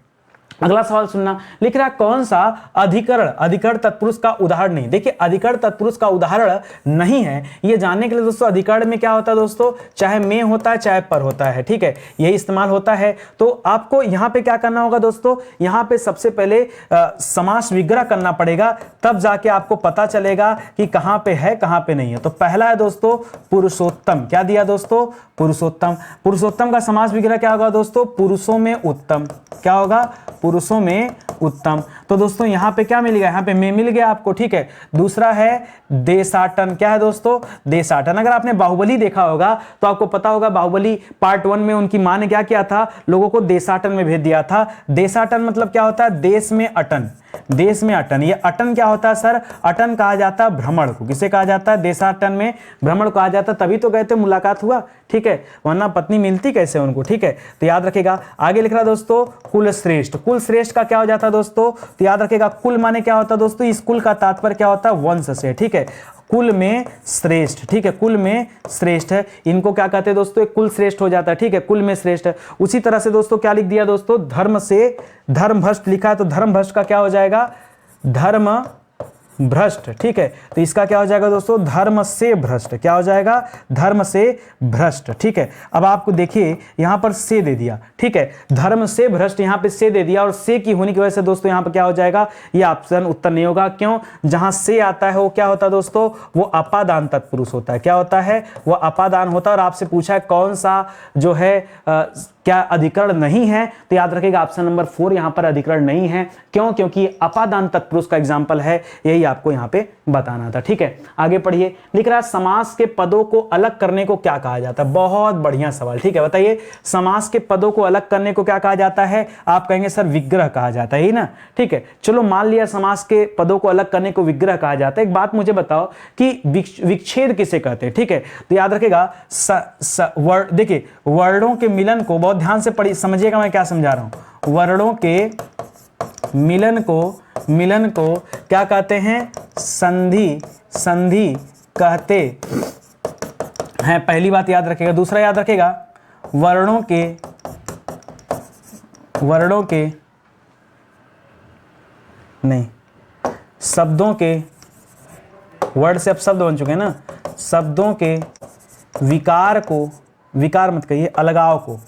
अगला सवाल सुनना, लिख रहा कौन सा अधिकरण तत्पुरुष का उदाहरण नहीं। देखिए अधिकरण तत्पुरुष का उदाहरण नहीं है, ये जानने के लिए दोस्तों अधिकरण में क्या होता है दोस्तों, चाहे में होता है चाहे पर होता है, ठीक है, यही इस्तेमाल होता है। तो आपको यहां पे क्या करना होगा दोस्तों, यहां पे सबसे पहले समास विग्रह करना पड़ेगा, तब जाके आपको पता चलेगा कि कहां पे है कहां पे नहीं है। तो पहला है दोस्तों पुरुषोत्तम, क्या दिया दोस्तों, पुरुषोत्तम। पुरुषोत्तम का समास विग्रह क्या होगा दोस्तों, पुरुषों में उत्तम। क्या होगा, पुरुषों में उत्तम। तो दोस्तों यहाँ पे क्या मिल गया, यहाँ पे में मिल गया आपको, ठीक है। दूसरा है देशाटन, क्या है दोस्तों, देशाटन। अगर आपने बाहुबली देखा होगा तो आपको पता होगा बाहुबली पार्ट 1 में उनकी मां ने क्या किया था, लोगों को देशाटन में भेज दिया था। देशाटन मतलब क्या होता है, देश में अटन, देश में अटन। ये अटन क्या होता है सर, अटन कहा जाता है भ्रमण को। किसे कहा जाता है, देशाटन में भ्रमण कहा जाता है। तभी तो गए थे, मुलाकात हुआ, ठीक है, वरना पत्नी मिलती कैसे उनको, ठीक है। तो याद रखेगा। आगे लिख रहा दोस्तों कुल श्रेष्ठ। कुल श्रेष्ठ का क्या हो जाता है दोस्तों, तो याद रखेगा कुल माने क्या होता है दोस्तों, इस कुल का तात्पर्य क्या होता है, वंश से, ठीक है। कुल में श्रेष्ठ, ठीक है, कुल में श्रेष्ठ है, इनको क्या कहते हैं दोस्तों, एक कुल श्रेष्ठ हो जाता है, ठीक है, कुल में श्रेष्ठ है। उसी तरह से दोस्तों क्या लिख दिया दोस्तों, धर्म से धर्म भ्रष्ट लिखा है, तो धर्म भ्रष्ट का क्या हो जाएगा, धर्म भ्रष्ट, ठीक है। तो इसका क्या हो जाएगा दोस्तों, धर्म से भ्रष्ट, क्या हो जाएगा, धर्म से भ्रष्ट, ठीक है। अब आपको देखिए यहां पर से दे दिया, ठीक है, धर्म से भ्रष्ट, यहां पे से दे दिया, और से की होने की वजह से दोस्तों यहां पर क्या हो जाएगा, ये ऑप्शन उत्तर नहीं होगा। क्यों, जहां से आता है वो क्या होता है दोस्तों, वो अपादान तत्पुरुष होता है। क्या होता है, वो अपादान होता है। और आपसे पूछा है कौन सा जो है क्या अधिकरण नहीं है, तो याद रखिएगा ऑप्शन नंबर 4 यहां पर अधिकरण नहीं है। क्यों, क्योंकि अपादान तत्पुरुष का एग्जांपल है, यही आपको यहां पे बताना था, ठीक है। आगे पढ़िए, लिख रहा है समास के पदों को अलग करने को क्या कहा जाता है। बहुत बढ़िया सवाल, ठीक है, बताइए समास के पदों को अलग करने को क्या कहा जाता है। आप कहेंगे सर विग्रह कहा जाता है, ही ना, ठीक है। चलो मान लिया समास के पदों को अलग करने को विग्रह कहा जाता है। एक बात मुझे बताओ कि विच्छेद किसे कहते हैं, ठीक है। तो याद रखेगा देखिए वर्णों के मिलन को, बहुत ध्यान से पढ़िए, समझिएगा मैं क्या समझा रहा हूं। वर्णों के मिलन को क्या कहते हैं, संधि कहते हैं। पहली बात याद रखेगा। दूसरा याद रखेगा वर्णों के नहीं, शब्दों के, वर्ड से अब शब्द बन चुके हैं ना, शब्दों के विकार को, विकार मत कहिए, अलगाव को,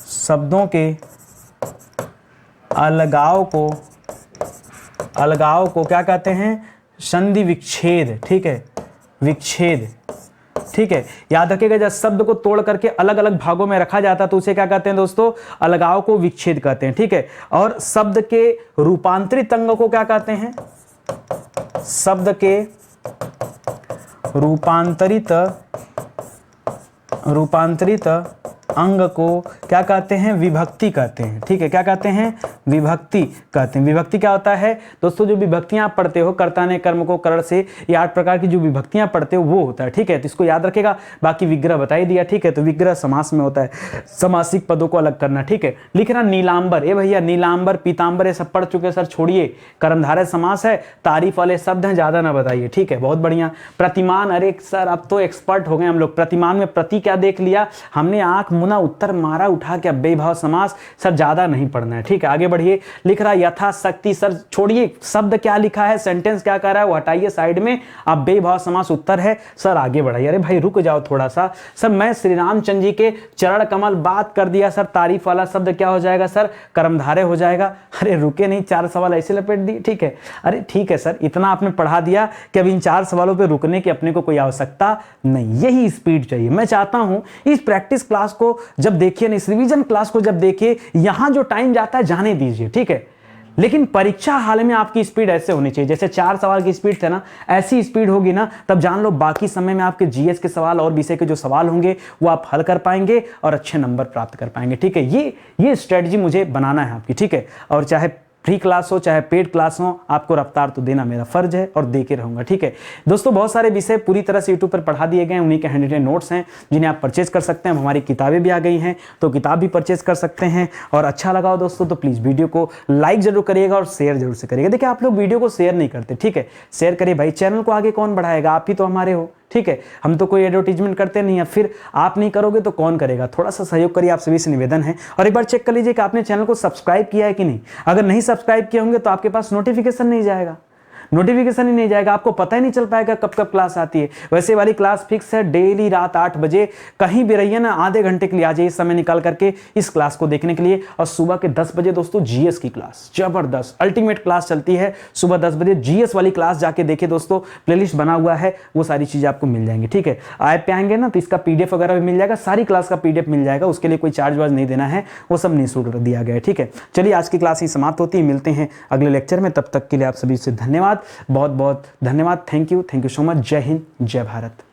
शब्दों के अलगाव को क्या कहते हैं, संधि विच्छेद, ठीक है, विच्छेद, ठीक है। याद रखिएगा जब शब्द को तोड़ करके अलग अलग भागों में रखा जाता है तो उसे क्या कहते हैं दोस्तों, अलगाव को विच्छेद कहते हैं, ठीक है। और शब्द के रूपांतरित अंग को क्या कहते हैं, शब्द के रूपांतरित अंग को क्या कहते हैं, विभक्ति कहते हैं, ठीक है। क्या कहते हैं, विभक्ति कहते हैं। विभक्ति क्या होता है दोस्तों, जो विभक्तियां आप पढ़ते हो, कर्ता ने कर्म को करण से, ये 8 प्रकार की जो विभक्तियां पढ़ते हो वो होता है, ठीक है। तो इसको याद रखेगा। बाकी विग्रह बता ही दिया, ठीक है। तो विग्रह समास में होता है, समासिक पदों को अलग करना, ठीक है। लिखना नीलांबर, ए भैया नीलांबर पीतांबर ये सब पढ़ चुके सर, छोड़िए, कर्मधारय समास है, तारीफ वाले शब्द हैं, ज्यादा ना बताइए, ठीक है। बहुत बढ़िया। प्रतिमान, अरे सर अब तो एक्सपर्ट हो गए हम लोग। प्रतिमान में प्रति क्या देख लिया हमने, आंख मुना उत्तर मारा उठा के, बेभाव समास सर ज्यादा नहीं पढ़ना है, ठीक है। आगे बढ़िए। लिख रहा यथाशक्ति, सर छोड़िए शब्द क्या लिखा है, सेंटेंस क्या कर रहा है वो हटाइए साइड में, अब बेभाव समास उत्तर है। सर आगे बढ़ाइए, अरे भाई रुक जाओ थोड़ा सा। सर मैं श्री रामचंद्र जी के चरण कमल बात कर दिया सर, तारीफ वाला शब्द क्या हो जाएगा सर, कर्मधारय हो जाएगा। अरे रुके नहीं, 4 सवाल ऐसे लपेट दिए, ठीक है। अरे ठीक है सर, इतना आपने पढ़ा दिया कि अब इन 4 सवालों पर रुकने की अपने को कोई आवश्यकता नहीं, यही स्पीड चाहिए। मैं चाहता हूं इस प्रैक्टिस क्लास को जब देखिए, इस रिवीजन क्लास को जब देखिए, यहां जो टाइम जाता है जाने दीजिए, ठीक है। लेकिन परीक्षा हाल में आपकी स्पीड ऐसे होनी चाहिए, जैसे 4 सवाल की स्पीड थे ना, ऐसी स्पीड होगी ना, तब जान लो बाकी समय में आपके जीएस के सवाल और विषय के जो सवाल होंगे वो आप हल कर पाएंगे और अच्छे नंबर प्राप्त कर पाएंगे, ठीक है। ये स्ट्रेटजी मुझे बनाना है आपकी, ठीक है। और चाहे फ्री क्लास हो चाहे पेड क्लास हो, आपको रफ्तार तो देना मेरा फर्ज है और दे के रहूंगा, ठीक है दोस्तों। बहुत सारे विषय पूरी तरह से यूट्यूब पर पढ़ा दिए गए हैं, उन्हीं के हैंड रिटन नोट्स हैं जिन्हें आप परचेज कर सकते हैं। हमारी किताबें भी आ गई हैं तो किताब भी परचेज कर सकते हैं। और अच्छा लगा हो दोस्तों तो प्लीज़ वीडियो को लाइक जरूर करिएगा और शेयर जरूर से करिएगा। देखिए आप लोग वीडियो को शेयर नहीं करते, ठीक है, शेयर करिए भाई, चैनल को आगे कौन बढ़ाएगा, आप ही तो हमारे हो, ठीक है। हम तो कोई एडवर्टीजमेंट करते नहीं है, फिर आप नहीं करोगे तो कौन करेगा। थोड़ा सा सहयोग करिए, आप सभी से निवेदन है। और एक बार चेक कर लीजिए कि आपने चैनल को सब्सक्राइब किया है कि नहीं। अगर नहीं सब्सक्राइब किए होंगे तो आपके पास नोटिफिकेशन नहीं जाएगा। नोटिफिकेशन ही नहीं जाएगा, आपको पता ही नहीं चल पाएगा कब कब क्लास आती है। वैसे वाली क्लास फिक्स है, डेली रात 8 बजे कहीं भी रहिए ना, आधे घंटे के लिए आ जाइए समय निकाल करके इस क्लास को देखने के लिए। और सुबह के 10 बजे दोस्तों जीएस की क्लास, जबरदस्त अल्टीमेट क्लास चलती है सुबह 10 बजे। जीएस वाली क्लास जाके देखिए दोस्तों, प्लेलिस्ट बना हुआ है, वो सारी चीजें आपको मिल जाएंगी। ठीक है, ऐप पे आएंगे ना तो इसका पीडीएफ वगैरह भी मिल जाएगा, सारी क्लास का पीडीएफ मिल जाएगा, उसके लिए कोई चार्ज वार्ज नहीं देना है, वो सब निःशुल्क दिया गया है। ठीक है, चलिए आज की क्लास ही समाप्त होती है, मिलते हैं अगले लेक्चर में, तब तक के लिए आप सभी से धन्यवाद, बहुत बहुत धन्यवाद। Thank you so much. जय हिंद, जय भारत।